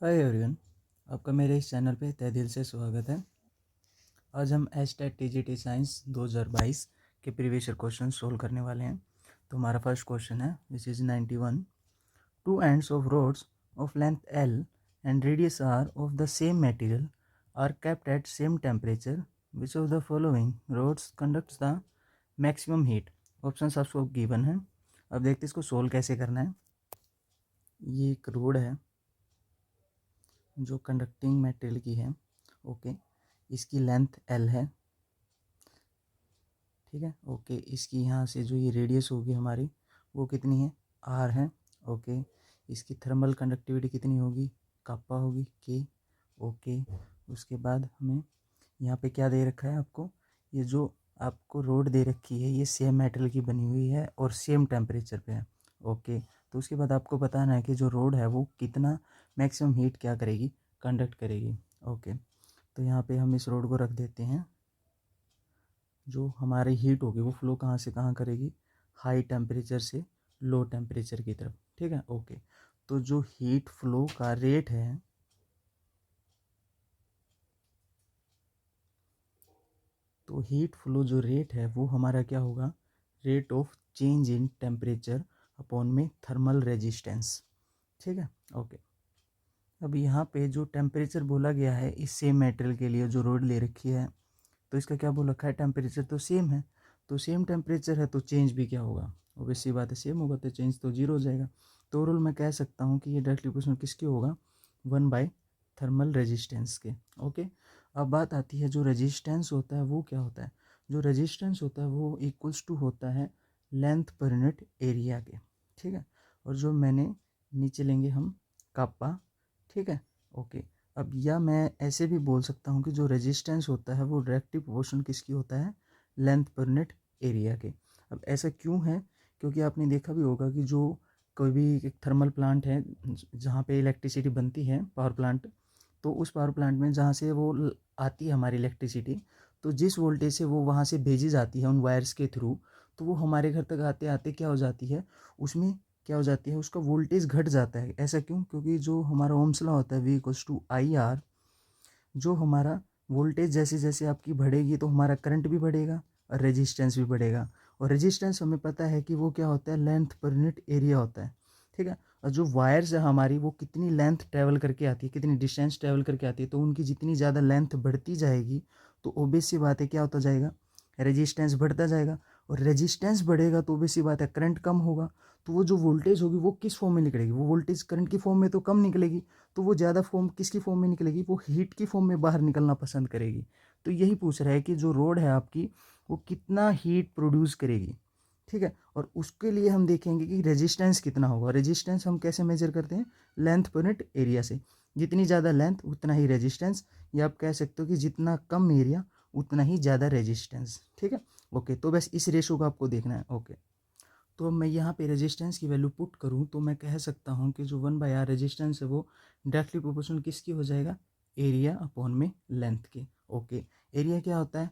Hi everyone, आपका मेरे इस चैनल पे तहे दिल से स्वागत है। आज हम एचटेट टीजीटी साइंस 2022 के प्रीवियस ईयर क्वेश्चन सोल्व करने वाले हैं। तो हमारा फर्स्ट क्वेश्चन है which is 91। Two ends of rods of length L and radius R of the same material are kept at same temperature. Which of the following rods conducts the maximum heat. Options आपको given है। अब देखते हैं इसको solve कैसे करना है। ये एक रोड है जो कंडक्टिंग मटेरियल की है। ओके, इसकी लेंथ L है। ठीक है, ओके, इसकी यहाँ से जो ये रेडियस होगी हमारी वो कितनी है, R है। ओके, इसकी थर्मल कंडक्टिविटी कितनी होगी, कापा होगी K। ओके, उसके बाद हमें यहाँ पे क्या दे रखा है आपको, ये जो आपको रोड दे रखी है ये सेम मेटल की बनी हुई है और सेम टेम्परेचर पे है। ओके, तो उसके बाद आपको बताना है कि जो रोड है वो कितना मैक्सिमम हीट क्या करेगी, कंडक्ट करेगी। ओके, तो यहाँ पे हम इस रोड को रख देते हैं। जो हमारी हीट होगी वो फ्लो कहाँ से कहाँ करेगी, हाई टेम्परेचर से लो टेम्परेचर की तरफ। ठीक है, ओके, तो जो हीट फ्लो का रेट है, तो हीट फ्लो जो रेट है वो हमारा क्या होगा, rate of change in temperature upon में थर्मल रेजिस्टेंस। ठीक है, ओके। अब यहाँ पे जो टेम्परेचर बोला गया है इस सेम मेटेरियल के लिए जो रोड ले रखी है, तो इसका क्या बोल रखा है, टेम्परेचर तो सेम है। तो सेम टेम्परेचर है तो चेंज भी क्या होगा, ऑब्वियस सी बात है सेम होगा, तो चेंज तो जीरो हो जाएगा। तो ओवरऑल मैं कह सकता हूँ कि ये डायरेक्टली इक्वेशन किसकी होगा, 1 बाय थर्मल रेजिस्टेंस के। ओके, अब बात आती है जो रेजिस्टेंस होता है वो क्या होता है। जो रेजिस्टेंस होता है वो इक्वल्स टू होता है लेंथ पर यूनिट एरिया के। ठीक है, और जो मैंने नीचे लेंगे हम कापा। ठीक है, ओके। अब या मैं ऐसे भी बोल सकता हूँ कि जो रेजिस्टेंस होता है वो डायरेक्टली प्रोपोर्शन किसकी होता है, लेंथ पर यूनिट एरिया के। अब ऐसा क्यों है, क्योंकि आपने देखा भी होगा कि जो कोई भी एक थर्मल प्लांट है जहाँ पे इलेक्ट्रिसिटी बनती है, पावर प्लांट, तो उस पावर प्लांट में जहाँ से वो आती है हमारी इलेक्ट्रिसिटी, तो जिस वोल्टेज से वो वहाँ से भेजी जाती है उन वायर्स के थ्रू, तो वो हमारे घर तक आते आते क्या हो जाती है, उसमें क्या हो जाती है, उसका वोल्टेज घट जाता है। ऐसा क्यों, क्योंकि जो हमारा ओम्स लॉ होता है V = IR, जो हमारा वोल्टेज जैसे जैसे आपकी बढ़ेगी तो हमारा करंट भी बढ़ेगा और रेजिस्टेंस भी बढ़ेगा। और रेजिस्टेंस हमें पता है कि वो क्या होता है, लेंथ पर यूनिट एरिया होता है। ठीक है, और जो वायर्स है हमारी वो कितनी लेंथ ट्रेवल करके आती है, कितनी डिस्टेंस ट्रेवल करके आती है, तो उनकी जितनी ज़्यादा लेंथ बढ़ती जाएगी तो ऑब्वियस सी बात है क्या होता जाएगा, रेजिस्टेंस बढ़ता जाएगा। और रेजिस्टेंस बढ़ेगा तो ऑब्वियस सी बात है करंट कम होगा। तो वो जो वोल्टेज होगी वो किस फॉर्म में निकलेगी, वो वोल्टेज करंट की फॉर्म में तो कम निकलेगी, तो वो ज़्यादा फॉर्म किसकी फॉर्म में निकलेगी, वो हीट की फॉर्म में बाहर निकलना पसंद करेगी। तो यही पूछ रहा है कि जो रोड है आपकी वो कितना हीट प्रोड्यूस करेगी। ठीक है, और उसके लिए हम देखेंगे कि रेजिस्टेंस कितना होगा। रेजिस्टेंस हम कैसे मेजर करते हैं, लेंथ पर यूनिट एरिया से। जितनी ज़्यादा लेंथ उतना ही रेजिस्टेंस, या आप कह सकते हो कि जितना कम एरिया उतना ही ज़्यादा रेजिस्टेंस। ठीक है, ओके, तो बस इस रेशो को आपको देखना है। ओके, तो मैं यहाँ पे रेजिस्टेंस की वैल्यू पुट करूँ तो मैं कह सकता हूँ कि जो 1/R रेजिस्टेंस है वो डायरेक्टली प्रोपोर्शनल किसकी हो जाएगा, एरिया अपॉन में लेंथ के। ओके, एरिया क्या होता है,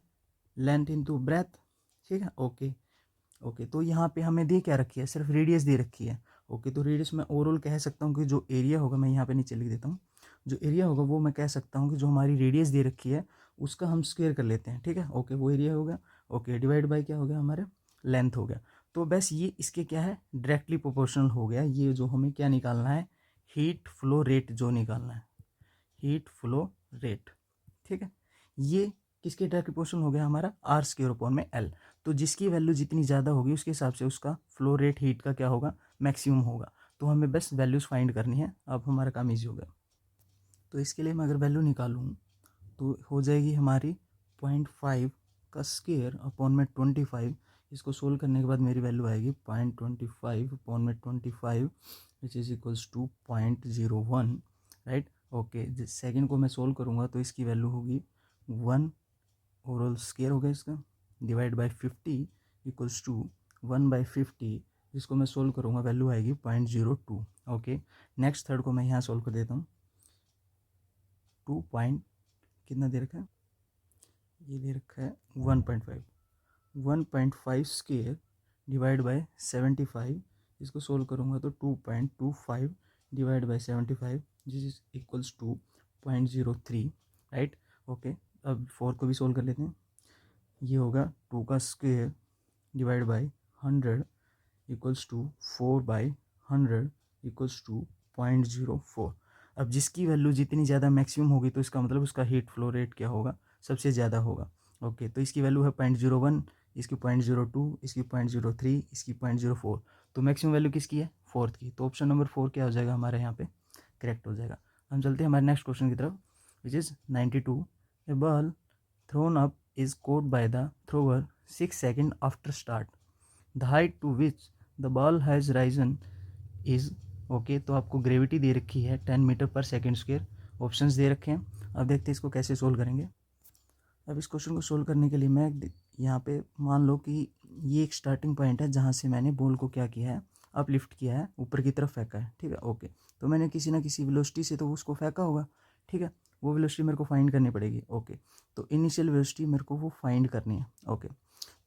लेंथ इंटू ब्रेथ। ठीक है, ओके ओके, तो यहाँ पे हमें दे क्या रखी है, सिर्फ रेडियस दे रखी है। ओके, तो रेडियस मैं ओवरऑल कह सकता हूँ कि जो एरिया होगा, मैं यहाँ पे नीचे लिख देता हूँ, जो एरिया होगा वो मैं कह सकता हूँ कि जो हमारी रेडियस दे रखी है उसका हम स्क्वायर कर लेते हैं। ठीक है, ओके, वो एरिया होगा। ओके, डिवाइड बाय क्या हो गया, हमारा लेंथ हो गया। तो बस ये इसके क्या है, डायरेक्टली प्रोपोर्शनल हो गया। ये जो हमें क्या निकालना है, हीट फ्लो रेट जो निकालना है, हीट फ्लो रेट। ठीक है, ये किसके डायरेक्ट प्रोपोर्शनल हो गया, हमारा R²/L। तो जिसकी वैल्यू जितनी ज़्यादा होगी उसके हिसाब से उसका फ्लो रेट हीट का क्या होगा, मैक्सिमम होगा। तो हमें बस वैल्यूज़ फाइंड करनी है, अब हमारा काम ईजी होगा। तो इसके लिए मैं अगर वैल्यू निकालूँ तो हो जाएगी हमारी 0.5 का स्क्वायर अपॉन में 25। इसको सोल्व करने के बाद मेरी वैल्यू आएगी 0.25 अपॉन में 25 which is equals to 0.01। Right, okay, जिस सेकेंड को मैं सोल्व करूँगा तो इसकी वैल्यू होगी 1, ओवरऑल स्क्वायर हो गया इसका, डिवाइड बाय 50 इक्वल्स टू 1/50। जिसको मैं सोल्व करूँगा वैल्यू आएगी 0.02। ओके, नेक्स्ट थर्ड को मैं यहाँ सोल्व कर देता हूँ। 2 पॉइंट कितना दे रखा है, ये दे रखा है 1.5। 1.5 स्क्वायर डिवाइड बाय 75, इसको सोल्व करूँगा तो 2.25 divide by 75 this is equals to 0.03, right. Okay, अब 4 को भी सोल्व कर लेते हैं। ये होगा 2 का square divide by 100 equals to 4/100 equals to 0.04। अब जिसकी वैल्यू जितनी ज़्यादा मैक्सिमम होगी तो इसका मतलब उसका हीट फ्लो रेट क्या होगा, सबसे ज़्यादा होगा। ओके, तो इसकी वैल्यू है 0.01, इसकी 0.02, इसकी 0.03, इसकी 0.04। तो मैक्सिमम वैल्यू किसकी है, फोर्थ की। तो ऑप्शन नंबर 4 क्या हो जाएगा हमारे यहाँ पे, करेक्ट हो जाएगा। हम चलते हैं हमारे नेक्स्ट क्वेश्चन की तरफ, which is 92। A ball throne up is caught by the thrower 6 seconds after start. The height to which the ball has risen is, okay, तो आपको ग्रेविटी दे रखी है 10 मीटर पर सेकेंड स्क्वेयर, ऑप्शंस दे रखे हैं। अब देखते हैं इसको कैसे सोल्व करेंगे। अब इस क्वेश्चन को सोल्व करने के लिए मैं यहाँ पे मान लो कि ये एक स्टार्टिंग पॉइंट है जहाँ से मैंने बॉल को क्या किया है, अपलिफ्ट किया है, ऊपर की तरफ फेंका है, ठीक है। ओके, तो मैंने किसी ना किसी वेलोसिटी से तो उसको फेंका होगा, ठीक है। वो वेलोसिटी मेरे को फाइंड करनी पड़ेगी। ओके, तो इनिशियल वेलोसिटी मेरे को वो फाइंड करनी है। ओके,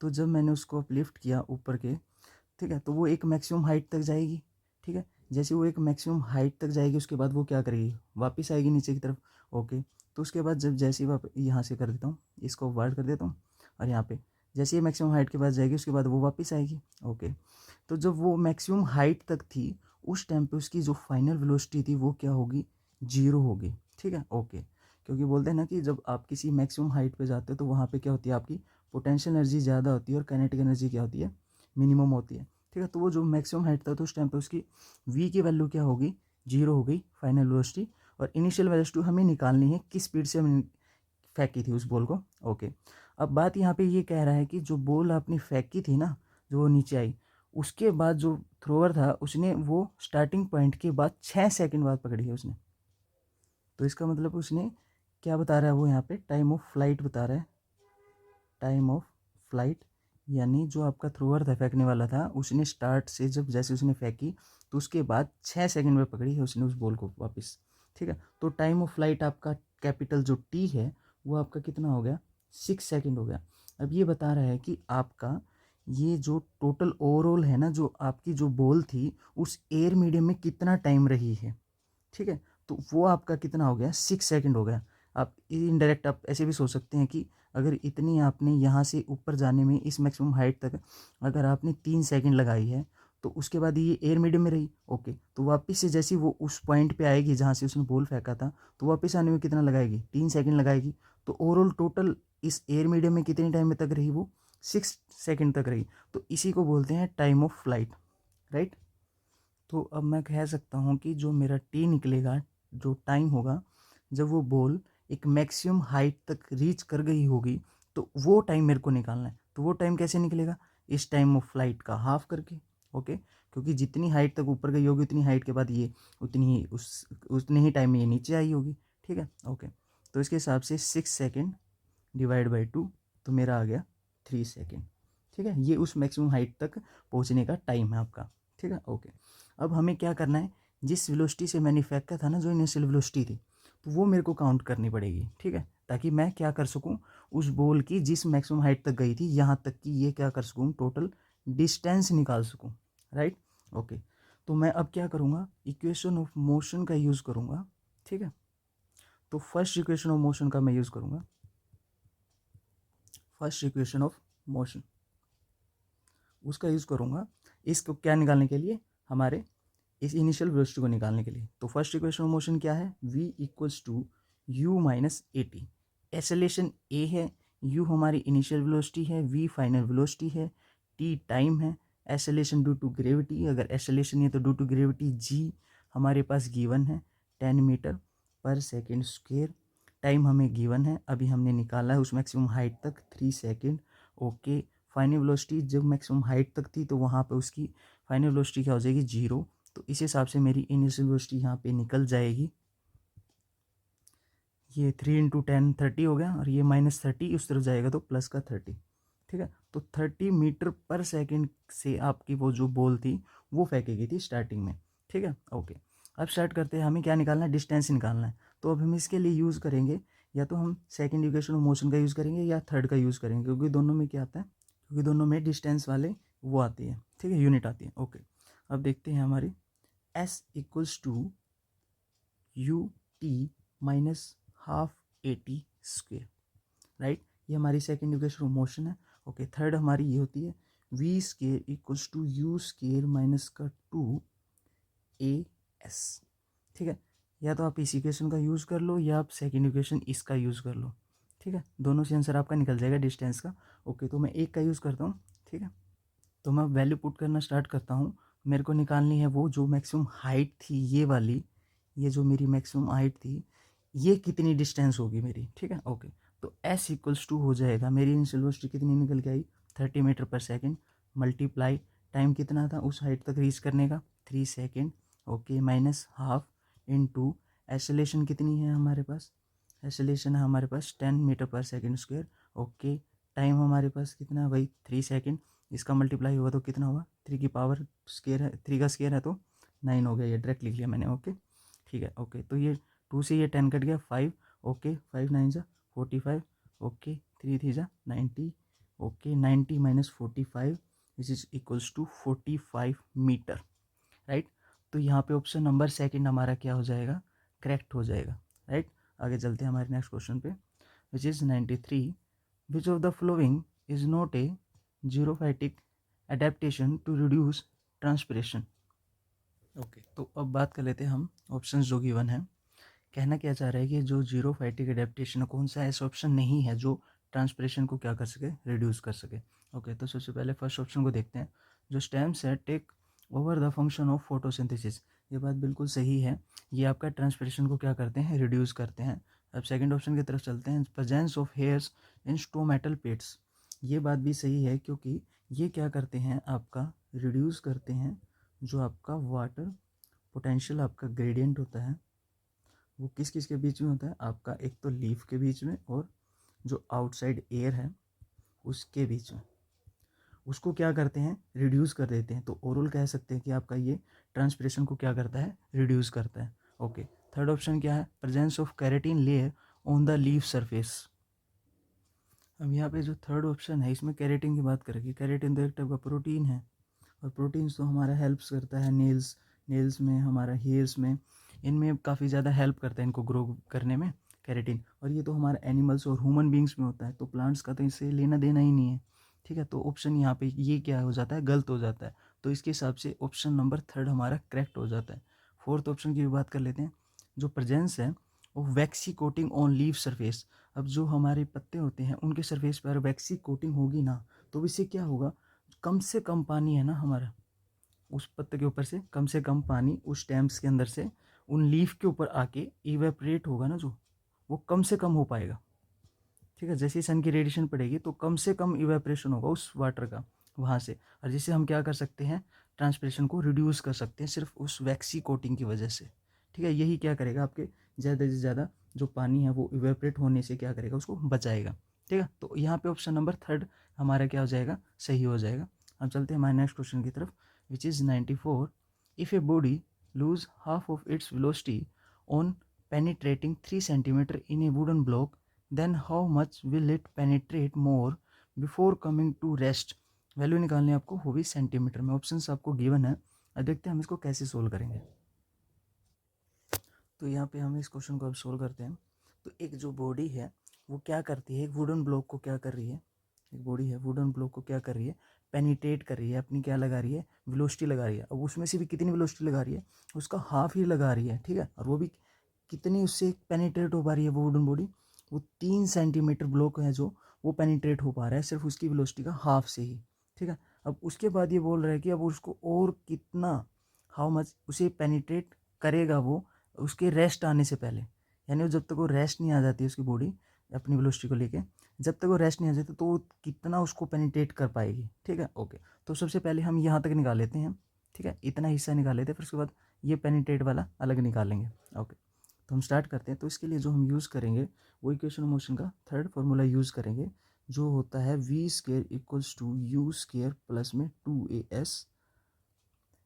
तो जब मैंने उसको अपलिफ्ट किया ऊपर के, ठीक है, तो वो एक मैक्सिमम हाइट तक जाएगी, ठीक है। जैसे वो एक मैक्सिमम हाइट तक जाएगी उसके बाद वो क्या करेगी, वापस आएगी नीचे की तरफ। ओके, तो उसके बाद जब जैसे ही यहाँ से कर देता हूँ, इसको अवॉइड कर देता हूँ, और यहाँ पे जैसे ये मैक्सिमम हाइट के बाद जाएगी उसके बाद वो वापस आएगी। ओके, तो जब वो मैक्सिमम हाइट तक थी उस टाइम पे उसकी जो फाइनल वेलोसिटी थी वो क्या होगी, 0 होगी, ठीक है। ओके, क्योंकि बोलते हैं ना कि जब आप किसी मैक्सिमम हाइट पे जाते हो तो वहाँ पे क्या होती है, आपकी पोटेंशियल एनर्जी ज़्यादा होती है और काइनेटिक एनर्जी क्या होती है, मिनिमम होती है, ठीक है। तो वो जो मैक्सिमम हाइट था तो उस टाइम पे उसकी v की वैल्यू क्या होगी, 0 हो गई फाइनल वेलोसिटी। और इनिशियल वेलोसिटी हमें निकालनी है किस स्पीड से हमने फेंकी थी उस बॉल को। ओके, अब बात यहाँ पे ये कह रहा है कि जो बॉल आपने फेंकी थी ना, जो वो नीचे आई, उसके बाद जो थ्रोअर था उसने वो स्टार्टिंग पॉइंट के बाद 6 सेकंड बाद पकड़ी है उसने। तो इसका मतलब उसने क्या बता रहा है, वो यहाँ पे टाइम ऑफ फ्लाइट बता रहा है, टाइम ऑफ फ्लाइट। यानी जो आपका थ्रोअर था फेंकने वाला था, उसने स्टार्ट से जब जैसे उसने फेंकी तो उसके बाद 6 सेकंड में पकड़ी है उसने उस बॉल को वापस, ठीक है। तो टाइम ऑफ फ्लाइट आपका कैपिटल जो टी है वो आपका कितना हो गया, 6 सेकंड हो गया। अब ये बता रहा है कि आपका ये जो टोटल ओवरऑल है ना, जो आपकी जो बॉल थी उस एयर मीडियम में कितना टाइम रही है, ठीक है। तो वो आपका कितना हो गया, 6 सेकंड हो गया। आप इनडायरेक्ट आप ऐसे भी सोच सकते हैं कि अगर इतनी आपने यहाँ से ऊपर जाने में इस मैक्सिमम हाइट तक अगर आपने 3 सेकंड लगाई है तो उसके बाद ये एयर मीडियम में रही। ओके, तो वापस से जैसे वो उस पॉइंट पे आएगी जहाँ से उसने बॉल फेंका था तो वापस आने में कितना लगाएगी, 3 सेकंड लगाएगी। तो ओवरऑल टोटल इस एयर मीडियम में कितने टाइम में तक रही, वो 6 सेकंड तक रही। तो इसी को बोलते हैं टाइम ऑफ फ्लाइट, राइट। तो अब मैं कह सकता हूँ कि जो मेरा टी निकलेगा, जो टाइम होगा जब वो बॉल एक मैक्सिमम हाइट तक रीच कर गई होगी, तो वो टाइम मेरे को निकालना है। तो वो टाइम कैसे निकलेगा, इस टाइम ऑफ फ्लाइट का हाफ करके। ओके, क्योंकि जितनी हाइट तक ऊपर गई होगी उतनी हाइट के बाद ये उतनी ही उतने ही टाइम में ये नीचे आई होगी, ठीक है। ओके, तो इसके हिसाब से 6 सेकेंड डिवाइड बाई 2, तो मेरा आ गया 3 सेकेंड, ठीक है। ये उस मैक्सिमम हाइट तक पहुँचने का टाइम है आपका, ठीक है। ओके, अब हमें क्या करना है, जिस वेलोसिटी से मैंने फेंका था ना, जो इनिशियल वेलोसिटी थी, तो वो मेरे को काउंट करनी पड़ेगी, ठीक है, ताकि मैं क्या कर सकूं, उस बॉल की जिस मैक्सिमम हाइट तक गई थी यहाँ तक की ये क्या कर सकूं, टोटल डिस्टेंस निकाल सकूं, राइट। ओके, तो मैं अब क्या करूँगा, इक्वेशन ऑफ मोशन का यूज़ करूँगा, ठीक है। तो फर्स्ट इक्वेशन ऑफ मोशन का मैं यूज़ करूँगा, फर्स्ट इक्वेशन ऑफ मोशन उसका यूज़ करूँगा इसको क्या निकालने के लिए, हमारे इस इनिशियल वेलोसिटी को निकालने के लिए। तो फर्स्ट इक्वेशन ऑफ मोशन क्या है, v equals to u minus a t. Acceleration a है, u हमारी इनिशियल वेलोसिटी है, v फाइनल वेलोसिटी है, t टाइम है, एसेलेशन ड्यू टू ग्रेविटी, अगर एसेलेशन है तो ड्यू टू ग्रेविटी g हमारे पास गिवन है 10 मीटर पर सेकेंड स्क्वेयर। टाइम हमें गिवन है, अभी हमने निकाला है उस मैक्सिमम हाइट तक 3 सेकेंड। ओके, फाइनल वेलोसिटी जब मैक्सिमम हाइट तक थी तो वहाँ पे उसकी फाइनल वेलोसिटी क्या हो जाएगी, 0। तो इस हिसाब से मेरी इनिशियल वेलोसिटी यहाँ पे निकल जाएगी, ये 3 इंटू 10 30 हो गया, और ये -30 उस तरफ जाएगा तो प्लस का 30, ठीक है। तो 30 मीटर पर सेकेंड से आपकी वो जो बॉल थी वो फेंकी गई थी स्टार्टिंग में, ठीक है। ओके, अब स्टार्ट करते हैं, हमें क्या निकालना है, डिस्टेंस निकालना है। तो अब हम इसके लिए यूज़ करेंगे, या तो हम सेकेंड इक्वेशन ऑफ मोशन का यूज़ करेंगे या थर्ड का यूज़ करेंगे, क्योंकि दोनों में क्या आता है, क्योंकि दोनों में डिस्टेंस वाले वो आती है, ठीक है, यूनिट आती है। ओके, अब देखते हैं हमारी s equals to u t minus half a t square, right. ये हमारी सेकेंड इक्वेशन ऑफ मोशन है। ओके, थर्ड हमारी ये होती है v square equals to u square minus का 2as, ठीक है। या तो आप इस इक्वेशन का यूज़ कर लो या आप सेकेंड इक्वेशन इसका यूज़ कर लो, ठीक है। दोनों से आंसर आपका निकल जाएगा डिस्टेंस का। ओके, तो मैं एक का यूज़ करता हूँ, ठीक है। तो मैं वैल्यू पुट करना स्टार्ट करता हूँ। मेरे को निकालनी है वो जो मैक्सिमम हाइट थी, ये वाली, ये जो मेरी मैक्सिमम हाइट थी, ये कितनी डिस्टेंस होगी मेरी, ठीक है। ओके, तो s इक्वल्स टू हो जाएगा, मेरी इनिशियल वेलोसिटी कितनी निकल के आई 30 मीटर पर सेकेंड, मल्टीप्लाई टाइम कितना था उस हाइट तक रीच करने का 3 second, okay, minus half into acceleration कितनी है हमारे पास, एक्सेलरेशन है हमारे पास 10 मीटर पर सेकेंड स्क्वायर, ओके। टाइम हमारे पास कितना है भाई 3 सेकेंड, इसका मल्टीप्लाई हुआ तो कितना हुआ 3 की पावर स्क्वायर है, 3 का स्क्वायर है तो 9 हो गया, ये डायरेक्ट लिख लिया मैंने, ओके ठीक है। ओके, तो ये 2 से ये 10 कट गया 5, ओके 5 9 जा 45, ओके 3 3 जा 90, okay 90 minus 45 this is equals to 45 metre, right. तो यहाँ पे ऑप्शन नंबर सेकंड हमारा क्या हो जाएगा, करेक्ट हो जाएगा, राइट। आगे चलते हैं हमारे नेक्स्ट क्वेश्चन पे, which is 93, which of the following is not a xerophytic adaptation to reduce transpiration. Okay, तो अब बात कर लेते हैं हम ऑप्शन जो गिवन है। कहना क्या चाह रहा है कि जो जीरोफाइटिक एडेप्टेशन कौन सा ऐसा ऑप्शन नहीं है जो ट्रांसपिरेशन को क्या कर सके, रिड्यूस कर सके। ओके, तो सबसे पहले फर्स्ट ऑप्शन को देखते हैं, जो स्टेम्स है take over the function of photosynthesis. ये बात बिल्कुल सही है, ये आपका ट्रांसपिरेशन को क्या करते हैं, रिड्यूस करते हैं। अब सेकंड ऑप्शन की तरफ चलते हैं, presence of hairs in stomatal pets. ये बात भी सही है क्योंकि ये क्या करते हैं, आपका रिड्यूस करते हैं जो आपका वाटर पोटेंशियल आपका ग्रेडियंट होता है, वो किस किस के बीच में होता है, आपका एक तो लीफ के बीच में और जो आउटसाइड एयर है उसके बीच में, उसको क्या करते हैं, रिड्यूस कर देते हैं। तो ओरल कह सकते हैं कि आपका ये ट्रांसपिरेशन को क्या करता है, रिड्यूस करता है। ओके, थर्ड ऑप्शन क्या है, presence of keratin layer on the leaf surface. अब यहाँ पे जो थर्ड ऑप्शन है इसमें कैरेटिन की बात करेंगे, कैरेटिन तो एक टाइप का प्रोटीन है, और प्रोटीन्स तो हमारा हेल्प्स करता है नेल्स नेल्स में, हमारा हेयर्स में, इनमें काफ़ी ज़्यादा हेल्प करता है इनको ग्रो करने में कैरेटिन। और ये तो हमारे एनिमल्स और ह्यूमन बींग्स में होता है, तो प्लांट्स का तो इससे लेना देना ही नहीं है, ठीक है। तो ऑप्शन यहाँ पे ये क्या हो जाता है, गलत हो जाता है। तो इसके हिसाब से ऑप्शन नंबर थर्ड हमारा करेक्ट हो जाता है। फोर्थ ऑप्शन की भी बात कर लेते हैं, जो प्रेजेंस है वो वैक्सी कोटिंग ऑन लीफ सरफेस। अब जो हमारे पत्ते होते हैं उनके सरफेस पर वैक्सी कोटिंग होगी ना, तो इससे क्या होगा, कम से कम पानी है ना हमारा उस पत्ते के ऊपर से कम पानी उस स्टेम्स के अंदर से उन लीफ के ऊपर आके इवेपरेट होगा ना, जो वो कम से कम हो पाएगा, ठीक है। जैसे ही सन की रेडिएशन पड़ेगी तो कम से कम इवेपरेशन होगा उस वाटर का वहाँ से, और जिससे हम क्या कर सकते हैं, ट्रांसपिरेशन को रिड्यूस कर सकते हैं सिर्फ उस वैक्सी कोटिंग की वजह से, ठीक है। यही क्या करेगा, आपके ज़्यादा से ज़्यादा जो पानी है वो इवेपरेट होने से क्या करेगा, उसको बचाएगा, ठीक है। तो यहाँ पे ऑप्शन नंबर थर्ड हमारा क्या हो जाएगा, सही हो जाएगा। अब चलते हैं हमारे नेक्स्ट क्वेश्चन की तरफ, which is 94. If a body lose half of its velocity on penetrating 3 centimeter in a wooden block, then how much will it penetrate more before coming to rest? Value निकालनी है आपको, वो भी centimetre में। Options आपको given है, अब देखते हैं हम इसको कैसे सोल्व करेंगे। तो यहाँ पे हम इस क्वेश्चन को अब सोल्व करते हैं। तो एक जो बॉडी है वो क्या करती है, एक वुडन ब्लॉक को क्या कर रही है, एक बॉडी है वुडन ब्लॉक को क्या कर रही है, पेनिट्रेट कर रही है, अपनी क्या लगा रही है, वेलोसिटी लगा रही है। अब उसमें से भी कितनी वेलोसिटी लगा रही है, उसका हाफ ही लगा रही है, ठीक है। और वो भी कितनी उससे पेनिट्रेट हो पा रही है वो वुडन बॉडी, वो 3 सेंटीमीटर ब्लॉक है जो वो पेनिट्रेट हो पा रहा है सिर्फ उसकी वेलोसिटी का हाफ से ही, ठीक है। अब उसके बाद ये बोल रहा है कि अब उसको और कितना, हाउ मच उसे पेनिट्रेट करेगा वो उसके रेस्ट आने से पहले, यानी वो जब तक वो रेस्ट नहीं आ जाती उसकी बॉडी अपनी वेलोसिटी को लेके, जब तक वो रेस्ट नहीं आ जाती तो वो कितना उसको पेनिट्रेट कर पाएगी, ठीक है। ओके, तो सबसे पहले हम यहाँ तक निकाल लेते हैं, ठीक है, इतना हिस्सा निकाल लेते हैं, फिर उसके बाद ये पेनिट्रेट वाला अलग निकालेंगे। ओके, तो हम स्टार्ट करते हैं। तो इसके लिए जो हम यूज़ करेंगे वो इक्वेशन ऑफ मोशन का थर्ड फार्मूला यूज़ करेंगे, जो होता है v square equals to u square plus में 2as।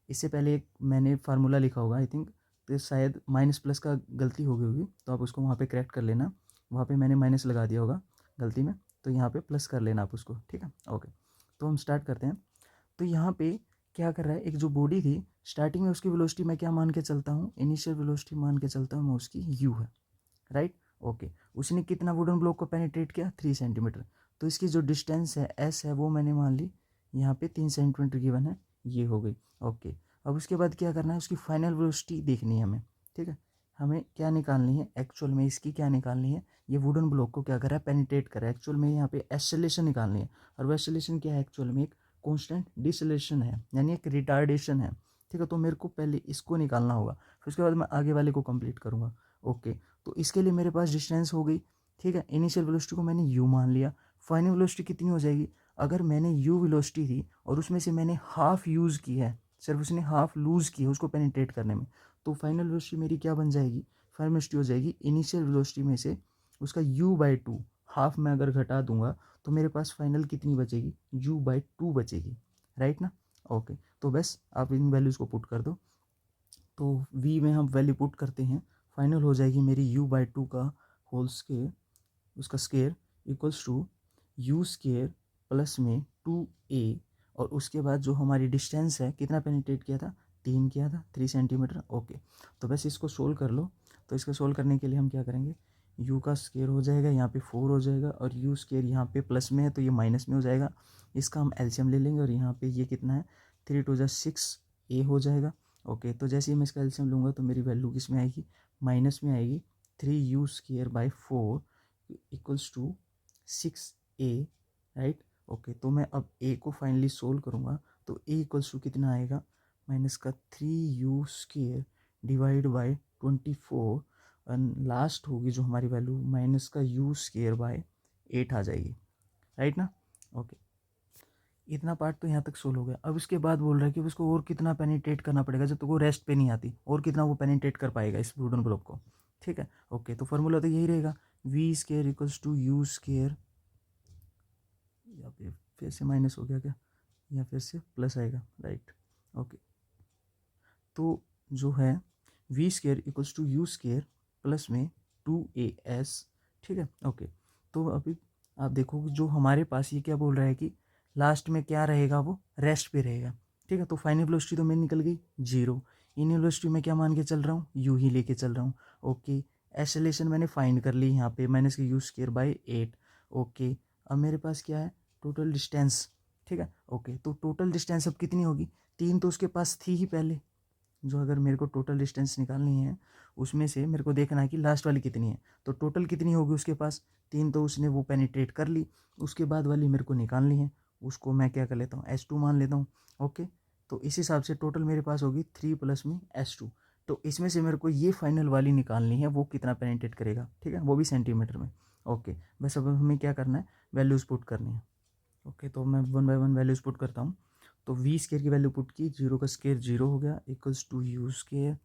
इससे पहले एक मैंने फार्मूला लिखा होगा आई थिंक, तो शायद माइनस प्लस का गलती हो गई होगी, तो आप उसको वहाँ पे करेक्ट कर लेना, वहाँ पे मैंने माइनस लगा दिया होगा गलती में, तो यहाँ पे प्लस कर लेना आप उसको, ठीक है। ओके, तो हम स्टार्ट करते हैं। तो यहाँ पे क्या कर रहा है, एक जो बॉडी थी स्टार्टिंग में उसकी वेलोसिटी मैं क्या मान के चलता हूँ, इनिशियल वेलोसिटी मान के चलता हूँ मैं उसकी यू है, राइट। ओके, उसने कितना वुडन ब्लॉक को पेनिट्रेट किया, 3 सेंटीमीटर। तो इसकी जो डिस्टेंस है एस है वो मैंने मान ली यहाँ पे 3 सेंटीमीटर गिवन है, ये हो गई। ओके, अब उसके बाद क्या करना है, उसकी फाइनल वेलोसिटी देखनी है हमें, ठीक है। हमें क्या निकालनी है एक्चुअल में, इसकी क्या निकालनी है, ये वुडन ब्लॉक को क्या कर रहा है, पेनिट्रेट कर रहा है। एक्चुअल में यहाँ पे एक्सेलरेशन निकालनी है, और वो एक्सेलरेशन क्या है एक्चुअल में, एक कॉन्स्टेंट डिसेलेरेशन है, यानी एक रिटार्डेशन है, ठीक है। तो मेरे को पहले इसको निकालना होगा, फिर उसके बाद मैं आगे वाले को कंप्लीट करूँगा। ओके, तो इसके लिए मेरे पास डिस्टेंस हो गई, ठीक है। इनिशियल वेलोसिटी को मैंने यू मान लिया, फाइनल वेलोसिटी कितनी हो जाएगी, अगर मैंने यू वेलोसिटी थी और उसमें से मैंने हाफ यूज़ की है, सिर्फ उसने हाफ लूज़ की है उसको पेनिट्रेट करने में, तो फाइनल वेलोसिटी मेरी क्या बन जाएगी, फाइनल वेलोसिटी हो जाएगी इनिशियल वेलोसिटी में से उसका u/2 हाफ में अगर घटा दूंगा तो मेरे पास फाइनल कितनी बचेगी, u/2 बचेगी, राइट ना। ओके, तो बस आप इन वैल्यूज़ को पुट कर दो, तो v में हम वैल्यू पुट करते हैं, फाइनल हो जाएगी मेरी u/2 का होल स्केयर, उसका square equals to u square plus में 2a, और उसके बाद जो हमारी डिस्टेंस है कितना पेनिट्रेट किया था, 3 किया था, 3 सेंटीमीटर। ओके, तो बस इसको सोल्व कर लो। तो इसको सोल्व करने के लिए हम क्या करेंगे, u का स्केयर हो जाएगा यहाँ पे 4 हो जाएगा, और u स्केयर यहाँ पे प्लस में है तो ये माइनस में हो जाएगा, इसका हम एलसीएम ले लेंगे, और यहाँ पे ये कितना है 3 × 2 = 6a हो जाएगा। ओके, तो जैसे ही मैं इसका एलसीएम लूँगा तो मेरी वैल्यू किस में आएगी, माइनस में आएगी, 3u² / 4 equals to 6a, right. Okay, तो मैं अब a को फाइनली सोल्व करूँगा, तो a इक्वल्स टू कितना आएगा, माइनस का 3u² / 24, और लास्ट होगी जो हमारी वैल्यू माइनस का u² / 8 आ जाएगी, राइट ना। ओके, इतना पार्ट तो यहाँ तक सोल्व हो गया। अब इसके बाद बोल रहा है कि उसको और कितना पेनिट्रेट करना पड़ेगा, जब तक वो रेस्ट पे नहीं आती, और कितना वो पेनिट्रेट कर पाएगा इस वुडन ब्लॉक को, ठीक है। ओके, तो फॉर्मूला तो यही रहेगा, v² इक्वल्स टू u², या फिर से माइनस हो गया क्या, या फिर से प्लस आएगा, राइट। ओके, तो जो है v² equals to u² plus में 2as, ठीक है। ओके, तो अभी आप देखोगे जो हमारे पास ये क्या बोल रहा है कि लास्ट में क्या रहेगा, वो रेस्ट पे रहेगा, ठीक है। तो फाइनल वेलोसिटी तो मेरी निकल गई 0, इनिशियल वेलोसिटी में क्या मान के चल रहा हूँ, यू ही लेके चल रहा हूँ। ओके, एक्सेलरेशन मैंने फाइंड कर ली यहाँ पे, माइनस के u² / 8। ओके, अब मेरे पास क्या है, टोटल डिस्टेंस, ठीक है। ओके, तो टोटल डिस्टेंस अब कितनी होगी, 3 तो उसके पास थी ही पहले, जो अगर मेरे को टोटल डिस्टेंस निकालनी है उसमें से मेरे को देखना है कि लास्ट वाली कितनी है, तो टोटल कितनी होगी उसके पास, 3 तो उसने वो पेनिट्रेट कर ली, उसके बाद वाली मेरे को निकालनी है, उसको मैं क्या कर लेता हूँ, S2 मान लेता हूँ। ओके, तो इस हिसाब से टोटल मेरे पास होगी 3 प्लस में S2, तो इसमें से मेरे को ये फाइनल वाली निकालनी है, वो कितना पेनिट्रेट करेगा, ठीक है, वो भी सेंटीमीटर में। ओके, बस अब हमें क्या करना है, वैल्यूज़ पुट करनी है। ओके, तो मैं 1 बाय 1 वैल्यूज़ पुट करता हूँ। तो v² की वैल्यू पुट की, 0 का स्केयर 0 हो गया, equals to u²,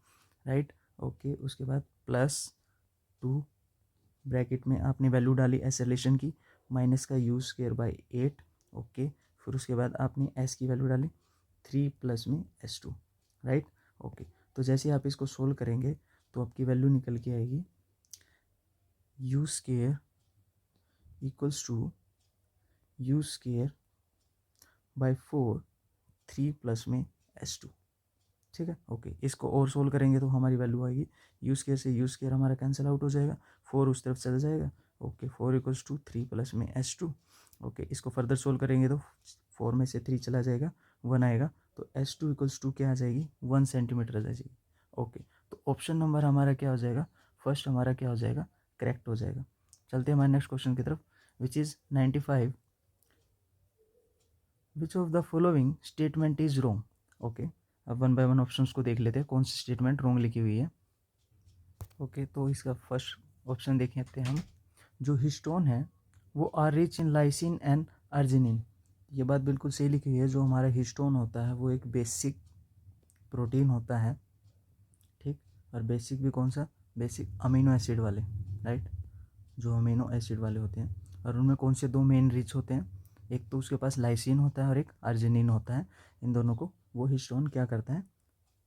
right. Okay, उसके बाद प्लस 2 ब्रैकेट में आपने वैल्यू डाली एक्सेलरेशन की, माइनस का u² / 8। ओके, फिर उसके बाद आपने s की वैल्यू डाली 3 प्लस में s2, राइट। ओके, तो जैसे आप इसको सोल्व करेंगे तो आपकी वैल्यू निकल के आएगी u² equals to u² / 4, 3 plus में s2, ठीक है। ओके, इसको और सोल्व करेंगे तो हमारी वैल्यू आएगी, u² से u² हमारा कैंसिल आउट हो जाएगा, 4 उस तरफ चला जाएगा। ओके, 4 इक्वल्स टू 3 प्लस में s2। ओके, इसको फर्दर सोल्व करेंगे तो 4 में से 3 चला जाएगा, 1 आएगा, तो s2 इक्वल्स टू क्या आ जाएगी, 1 सेंटीमीटर आ जाएगी। ओके, तो ऑप्शन नंबर हमारा क्या हो जाएगा, फर्स्ट हमारा क्या हो जाएगा, करेक्ट हो जाएगा। चलते हैं हमारे नेक्स्ट क्वेश्चन की तरफ, which is 95, which of the following statement is wrong. Okay, अब 1 बाय 1 ऑप्शंस को देख लेते हैं कौन सी स्टेटमेंट रॉन्ग लिखी हुई है। ओके, तो इसका फर्स्ट ऑप्शन देखते हैं हम, जो हिस्टोन है वो are rich in lysine and arginine, ये बात बिल्कुल सही लिखी हुई है। जो हमारा हिस्टोन होता है वो एक बेसिक प्रोटीन होता है, ठीक, और बेसिक भी कौन सा, बेसिक अमीनो एसिड वाले, राइट, जो अमीनो एसिड वाले होते हैं, और उनमें कौन से 2 मेन रिच होते हैं, एक तो उसके पास लाइसिन होता है और एक अर्जिनिन होता है, इन दोनों को वो हिस्टोन क्या करता है,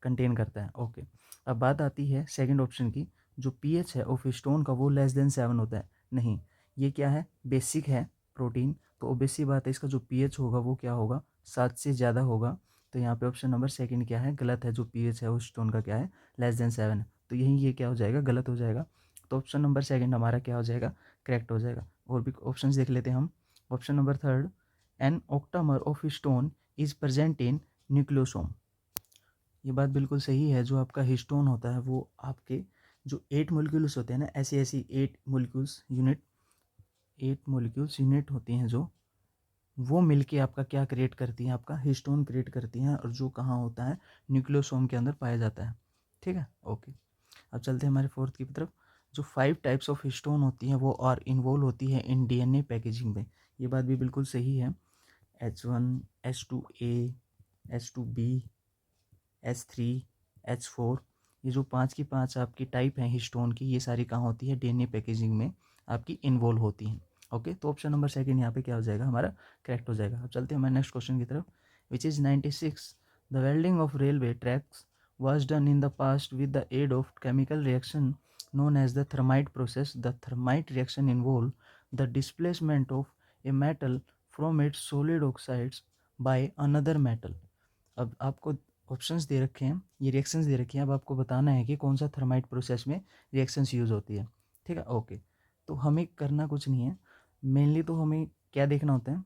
कंटेन करता है। ओके, अब बात आती है सेकंड ऑप्शन की, जो पीएच है ऑफ हिस्टोन का वो लेस देन 7 होता है। नहीं, ये क्या है, बेसिक है प्रोटीन, तो ऑब्वियस सी बात है इसका जो पीएच होगा वो क्या होगा, 7 से ज़्यादा होगा, तो यहाँ पे ऑप्शन नंबर सेकंड क्या है, गलत है। जो पीएच है उस स्टोन का क्या है, <7 है। तो यही ये क्या हो जाएगा, गलत हो जाएगा। तो ऑप्शन नंबर सेकंड हमारा क्या हो जाएगा, करेक्ट हो जाएगा। और भी ऑप्शन देख लेते हैं हम। Option number third, an octamer of stone is present in nucleosome. ये बात बिल्कुल सही है। जो आपका हिस्टोन होता है वो आपके जो 8 मोलिक्यूल्स होते हैं ना, ऐसी ऐसी 8 मोलिक्यूल्स यूनिट होती हैं, जो वो मिलके आपका क्या क्रिएट करती हैं, आपका हिस्टोन क्रिएट करती हैं, और जो कहाँ होता है, न्यूक्लियोसोम के अंदर पाया जाता है। ठीक है, ओके। अब चलते हैं हमारे फोर्थ की तरफ। जो 5 टाइप्स ऑफ हिस्टोन होती हैं वो और इन्वॉल्व होती है इन डीएनए पैकेजिंग में। ये बात भी बिल्कुल सही है। H1, H2A, H2B, H3, H4, ये जो 5 की 5 आपकी टाइप हैं हिस्टोन की, ये सारी कहाँ होती है, डीएनए पैकेजिंग में आपकी इन्वॉल्व होती हैं। ओके, तो ऑप्शन नंबर सेकंड यहाँ पे क्या हो जाएगा, हमारा करेक्ट हो जाएगा। अब चलते हैं हमारे नेक्स्ट क्वेश्चन की तरफ, which is 96। The welding of railway tracks was done in the past with the aid of chemical reaction known as the thermite process. The thermite reaction involved the displacement of a metal from its solid oxides by another metal. अब आपको options दे रखे हैं, ये reactions दे रखी हैं। अब आपको बताना है कि कौन सा थर्माइट प्रोसेस में रिएक्शंस यूज़ होती है। ठीक है, ओके। तो हमें करना कुछ नहीं है, मेनली तो हमें क्या देखना होता है।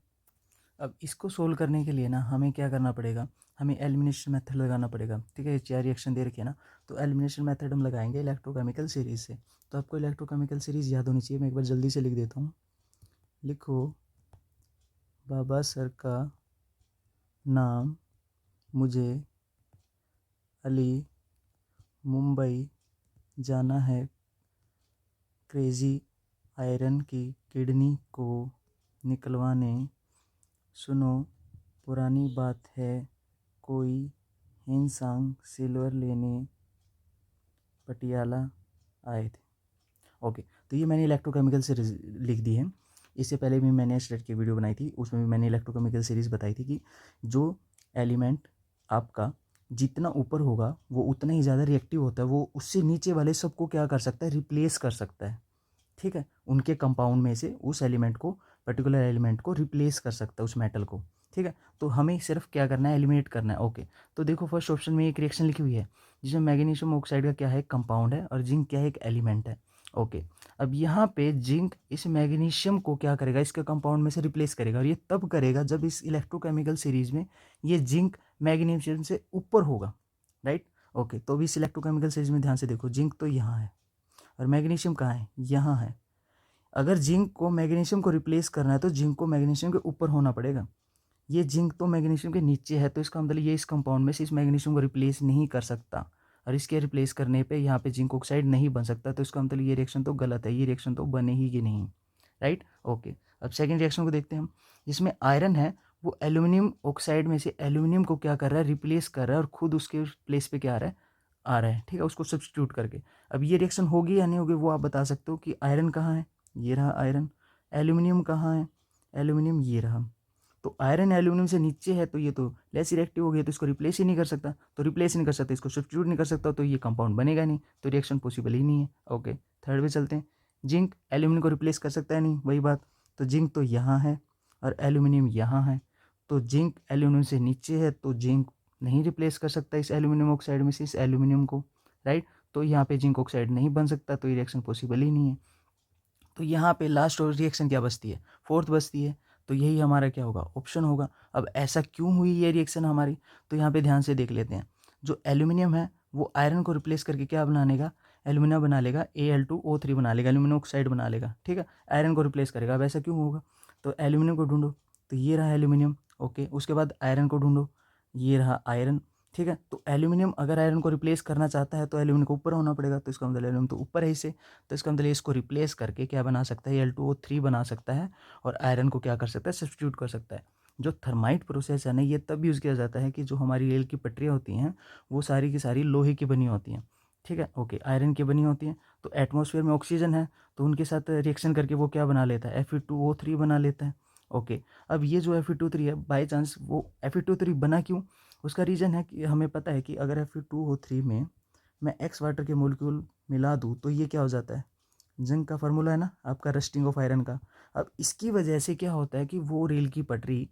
अब इसको सोल्व करने के लिए ना हमें क्या करना पड़ेगा, हमें एलिमिनेशन मेथड लगाना पड़ेगा। ठीक है, ये 4 रिएक्शन दे रखे हैं ना, तो एलिमिनेशन मेथड हम लगाएंगे इलेक्ट्रोकेमिकल सीरीज से। तो आपको इलेक्ट्रोकेमिकल सीरीज याद होनी चाहिए। मैं एक बार जल्दी से लिख देता हूँ। लिखो, बाबा सर का नाम, मुझे अली, मुंबई जाना है, क्रेजी आयरन की किडनी को निकलवाने, सुनो पुरानी बात है, कोई हिंसांग सिल्वर लेने पटियाला आए थे। ओके, तो ये मैंने इलेक्ट्रोकेमिकल सीरीज लिख दी है। इससे पहले भी मैंने स्टेट की वीडियो बनाई थी, उसमें भी मैंने इलेक्ट्रोकेमिकल सीरीज़ बताई थी कि जो एलिमेंट आपका जितना ऊपर होगा वो उतना ही ज़्यादा रिएक्टिव होता है, वो उससे नीचे वाले सबको क्या कर सकता है, रिप्लेस कर सकता है। ठीक है, उनके कंपाउंड में से उस एलिमेंट को, पर्टिकुलर एलिमेंट को रिप्लेस कर सकता है, उस मेटल को। ठीक है, तो हमें सिर्फ क्या करना है, एलिमिनेट करना है। ओके, तो देखो फर्स्ट ऑप्शन में एक रिएक्शन लिखी हुई है जिसमें मैग्नीशियम ऑक्साइड का क्या है, कंपाउंड है, और जिंक क्या है, एक एलिमेंट है। ओके, अब यहाँ पे जिंक इस मैग्नीशियम को क्या करेगा, इसके कंपाउंड में से रिप्लेस करेगा, और ये तब करेगा जब इस इलेक्ट्रोकेमिकल सीरीज में ये जिंक मैग्नीशियम से ऊपर होगा। Right, okay. तो अभी इस इलेक्ट्रोकेमिकल सीरीज में ध्यान से देखो, जिंक तो यहाँ है और मैग्नीशियम कहाँ है, यहाँ है। अगर जिंक को मैग्नीशियम को रिप्लेस करना है तो जिंक को मैग्नीशियम के ऊपर होना पड़ेगा। ये जिंक तो मैग्नीशियम के नीचे है, तो इसका मतलब ये इस कंपाउंड में से इस मैग्नीशियम को रिप्लेस नहीं कर सकता, और इसके रिप्लेस करने पे यहाँ पे जिंक ऑक्साइड नहीं बन सकता। तो इसका मतलब ये रिएक्शन तो गलत है, ये रिएक्शन तो बनेगी नहीं। Right, okay. अब सेकेंड रिएक्शन को देखते हैं हम, जिसमें आयरन है वो एल्यूमिनियम ऑक्साइड में से एल्यूमिनियम को क्या कर रहा है, रिप्लेस कर रहा है, और खुद उसके प्लेस पे क्या आ रहा है। ठीक है, उसको सब्सटीट्यूट करके। अब ये रिएक्शन होगी या नहीं होगी वो आप बता सकते हो कि आयरन कहाँ है, ये रहा आयरन। एल्यूमिनियम कहाँ है, एल्यूमिनियम ये रहा। तो आयरन एल्यूमिनियम से नीचे है, तो ये तो लेस रिएक्टिव हो गया, तो इसको रिप्लेस ही नहीं कर सकता। तो रिप्लेस नहीं कर सकता, इसको सब्स्टिट्यूट नहीं कर सकता, तो ये कंपाउंड बनेगा नहीं, तो रिएक्शन पॉसिबल ही नहीं है। ओके, थर्ड पे चलते हैं। जिंक एल्यूमिनियम को रिप्लेस कर सकता है नहीं, वही बात। तो जिंक तो यहाँ है और एल्यूमिनियम यहाँ है, तो जिंक एल्यूमिनियम से नीचे है, तो जिंक नहीं रिप्लेस कर सकता इस एल्यूमिनियम ऑक्साइड में से इस एल्यूमिनियम को। राइट, तो यहाँ पे जिंक ऑक्साइड नहीं बन सकता, तो ये रिएक्शन पॉसिबल ही नहीं है। तो यहाँ पे लास्ट रिएक्शन क्या बचती है, फोर्थ बचती है। तो यही हमारा क्या होगा, ऑप्शन होगा। अब ऐसा क्यों हुई ये रिएक्शन हमारी, तो यहाँ पे ध्यान से देख लेते हैं। जो एल्यूमिनियम है वो आयरन को रिप्लेस करके क्या बना लेगा, एल्यूमिनियम बना लेगा, Al2O3 बना लेगा, एल्यूमिनियम ऑक्साइड बना लेगा। ठीक है, आयरन को रिप्लेस करेगा। अब ऐसा क्यों होगा, तो एल्यूमिनियम को ढूंढो, तो ये रहा एल्यूमिनियम। ओके, उसके बाद आयरन को ढूंढो, ये रहा आयरन। ठीक है, तो एल्यूमिनियम अगर आयरन को रिप्लेस करना चाहता है तो एल्यूमिनियम को ऊपर होना पड़ेगा, तो इसका मतलब एल्यूमिनियम तो ऊपर है इससे, तो इसका मतलब इसको रिप्लेस करके क्या बना सकता है, Al2O3 बना सकता है, और आयरन को क्या कर सकता है, सब्स्टिट्यूट कर सकता है। जो थर्माइट प्रोसेस है ना, ये तब यूज़ किया जाता है कि जो हमारी रेल की पटरियाँ होती हैं वो सारी की सारी लोहे की बनी होती हैं। ठीक है, ओके, आयरन की बनी होती हैं। तो एटमॉस्फेयर में ऑक्सीजन है, तो उनके साथ रिएक्शन करके वो क्या बना लेता है, Fe2O3 बना लेता है। ओके, अब ये जो Fe2O3 है, बाई चांस वो Fe2O3 बना क्यों, उसका रीज़न है कि हमें पता है कि अगर Fe2O3 में मैं एक्स वाटर के मोलिक्यूल मिला दूँ तो ये क्या हो जाता है, जिंक का फार्मूला है ना आपका, रस्टिंग ऑफ आयरन का। अब इसकी वजह से क्या होता है कि वो रेल की पटरी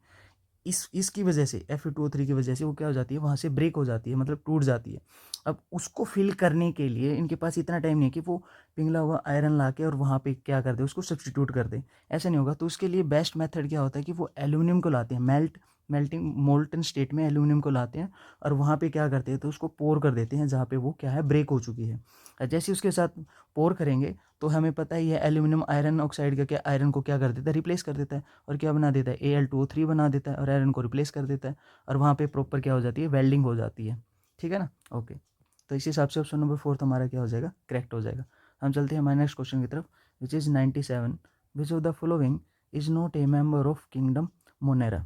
इसकी वजह से Fe2O3 की वजह से वो क्या हो जाती है, वहाँ से ब्रेक हो जाती है, मतलब टूट जाती है। अब उसको फिल करने के लिए इनके पास इतना टाइम नहीं है कि वो पिघला हुआ आयरन ला के और वहाँ पे क्या कर दे, उसको सब्सटीट्यूट कर दे, ऐसा नहीं होगा। तो उसके लिए बेस्ट मेथड क्या होता है कि वो एल्यूमिनियम को लाते हैं, मेल्टिंग मोल्टन स्टेट में एल्यूमिनियम को लाते हैं और वहाँ पे क्या करते हैं, तो उसको पोर कर देते हैं जहाँ पे वो क्या है, ब्रेक हो चुकी है। जैसे उसके साथ पोर करेंगे तो हमें पता ही है एल्यूमिनियम आयरन ऑक्साइड का क्या, आयरन को क्या कर देता है, रिप्लेस कर देता है और क्या बना देता है, Al2O3 बना देता है और आयरन को रिप्लेस कर देता है और वहाँ पे प्रॉपर क्या हो जाती है, वेल्डिंग हो जाती है। ठीक है ना, ओके। तो इस हिसाब से ऑप्शन नंबर 4 हमारा क्या हो जाएगा, करेक्ट हो जाएगा। हम चलते हैं हमारे नेक्स्ट क्वेश्चन की तरफ, which is 97, which of the following is not A member of kingdom Monera.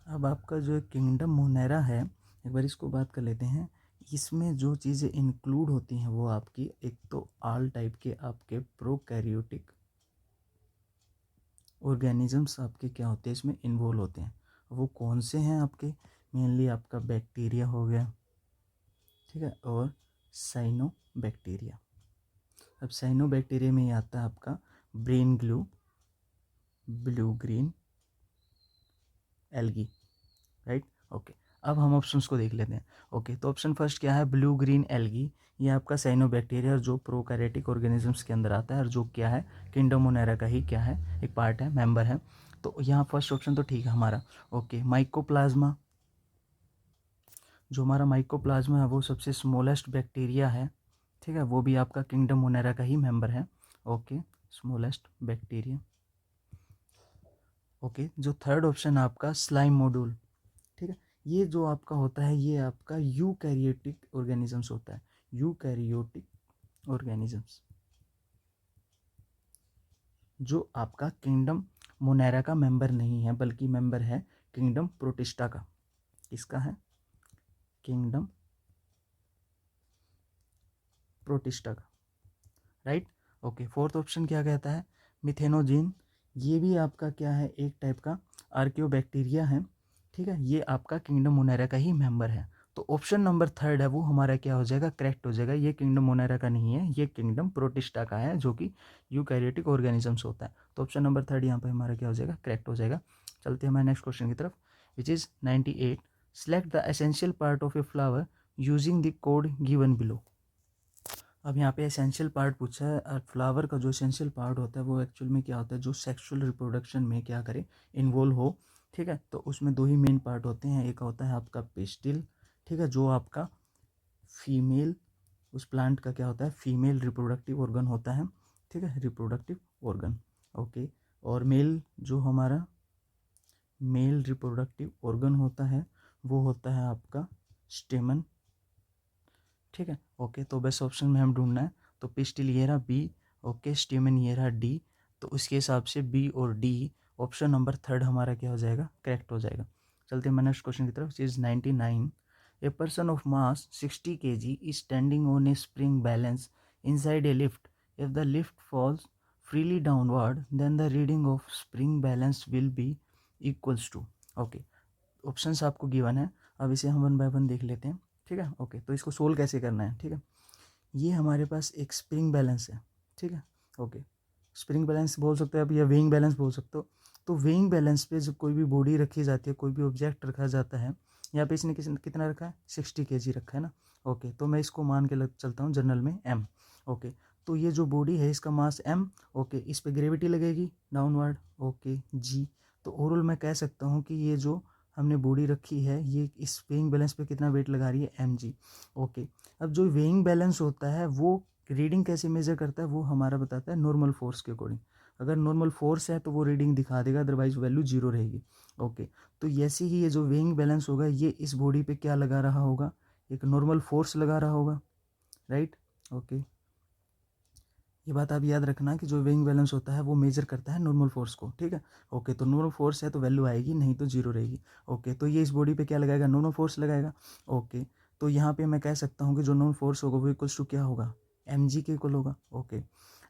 अब आपका जो किंगडम मोनेरा है, एक बार इसको बात कर लेते हैं। इसमें जो चीज़ें इंक्लूड होती हैं वो आपकी, एक तो आल टाइप के आपके प्रोकैरियोटिक ऑर्गेनिजम्स आपके क्या होते हैं, इसमें इन्वॉल्व होते हैं। वो कौन से हैं आपके, मेनली आपका बैक्टीरिया हो गया, ठीक है, और साइनो बैक्टीरिया। अब साइनो बैक्टीरिया में ही आता है आपका brain glue, blue green algae, right, okay. अब हम ऑप्शंस को देख लेते हैं। ओके, तो ऑप्शन फर्स्ट क्या है, ब्लू ग्रीन एल्गी, ये आपका साइनोबैक्टीरिया जो प्रोकैरियोटिक ऑर्गेनिजम्स के अंदर आता है और जो क्या है, किंगडम मोनेरा का ही क्या है, एक पार्ट है, मेंबर है। तो यहाँ फर्स्ट ऑप्शन तो ठीक है हमारा। ओके, माइकोप्लाज्मा, जो हमारा माइकोप्लाज्मा है वो सबसे स्मॉलेस्ट बैक्टीरिया है, ठीक है, वो भी आपका किंगडम मोनेरा का ही मेंबर है। Okay, smallest bacteria. ओके, जो थर्ड ऑप्शन है आपका स्लाइम मॉड्यूल, ठीक है, ये जो आपका होता है ये आपका यूकैरियोटिक ऑर्गेनिजम्स होता है, यूकैरियोटिक ऑर्गेनिजम्स, जो आपका किंगडम मोनेरा का मेंबर नहीं है बल्कि मेंबर है किंगडम प्रोटिस्टा का। किसका है, किंगडम प्रोटिस्टा का, राइट। ओके, फोर्थ ऑप्शन क्या कहता है, मिथेनोजिन, ये भी आपका क्या है, एक टाइप का आर्कियोबैक्टीरिया है, ठीक है, ये आपका किंगडम मोनेरा का ही मेंबर है। तो ऑप्शन नंबर थर्ड है वो हमारा क्या हो जाएगा, करेक्ट हो जाएगा। ये किंगडम मोनेरा का नहीं है, ये किंगडम प्रोटिस्टा का है जो कि यूकैरियोटिक ऑर्गेनिजम्स होता है। तो ऑप्शन नंबर थर्ड यहाँ पे हमारा क्या हो जाएगा, करेक्ट हो जाएगा। चलते हैं हमारे नेक्स्ट क्वेश्चन की तरफ, which is 98, select the essential part of a flower using the code given below. अब यहाँ पे एसेंशियल पार्ट पूछा है और फ्लावर का जो एसेंशियल पार्ट होता है वो एक्चुअल में क्या होता है, जो सेक्सुअल रिप्रोडक्शन में क्या करे, इन्वॉल्व हो, ठीक है। तो उसमें दो ही मेन पार्ट होते हैं, एक होता है आपका पिस्टिल, ठीक है, जो आपका फीमेल, उस प्लांट का क्या होता है, फीमेल रिप्रोडक्टिव ऑर्गन होता है, ठीक है, रिप्रोडक्टिव ऑर्गन, ओके। और मेल जो हमारा मेल रिप्रोडक्टिव ऑर्गन होता है वो होता है आपका स्टेमन, ठीक है, ओके। तो बेस्ट ऑप्शन में हम ढूंढना है, तो पिस्टिल ये रहा बी, ओके, स्टेमन ये रहा डी, तो उसके हिसाब से बी और डी, ऑप्शन नंबर थर्ड हमारा क्या हो जाएगा, करेक्ट हो जाएगा। चलते हैं नेक्स्ट क्वेश्चन की तरफ, चीज 99, a person of mass 60 kg is standing on a spring balance inside a lift, if the lift falls freely downward then the reading of spring balance will be equals to, okay. Options आपको given है, अब इसे हम one by one देख लेते हैं, ठीक है, ओके। तो इसको सोल्व कैसे करना है, ठीक है, ये हमारे पास एक स्प्रिंग बैलेंस है, ठीक है, ओके। स्प्रिंग बैलेंस बोल सकते हो आप या वेइंग बैलेंस बोल सकते हो। तो वेइंग बैलेंस पे जब कोई भी बॉडी रखी जाती है, कोई भी ऑब्जेक्ट रखा जाता है, यहाँ पे इसने कितना रखा है, 60 kg रखा है ना, ओके। तो मैं इसको मान के चलता हूँ जनरल में m, ओके। तो ये जो बॉडी है इसका मास m, ओके, इस पे ग्रेविटी लगेगी डाउनवर्ड, ओके, g। तो ओवरऑल मैं कह सकता हूँ कि ये जो हमने बॉडी रखी है ये इस वेइंग बैलेंस पे कितना वेट लगा रही है, mg, ओके। अब जो वेइंग बैलेंस होता है वो रीडिंग कैसे मेजर करता है, वो हमारा बताता है नॉर्मल फोर्स के अकॉर्डिंग। अगर नॉर्मल फोर्स है तो वो रीडिंग दिखा देगा, अदरवाइज वैल्यू जीरो रहेगी, ओके। तो ऐसे ही ये जो वेइंग बैलेंस होगा ये इस बॉडी पे क्या लगा रहा होगा, एक नॉर्मल फोर्स लगा रहा होगा, राइट, ओके। ये बात आप याद रखना कि जो वेइंग बैलेंस होता है वो मेजर करता है नॉर्मल फोर्स को, ठीक है, ओके। तो नॉर्मल फोर्स है तो वैल्यू आएगी, नहीं तो जीरो रहेगी, ओके। तो ये इस बॉडी पे क्या लगाएगा, नॉर्मल फोर्स लगाएगा, ओके। तो यहाँ पे मैं कह सकता हूँ कि जो नॉर्मल फोर्स होगा वो इक्वल्स टू क्या होगा, mg के इक्वल होगा, ओके।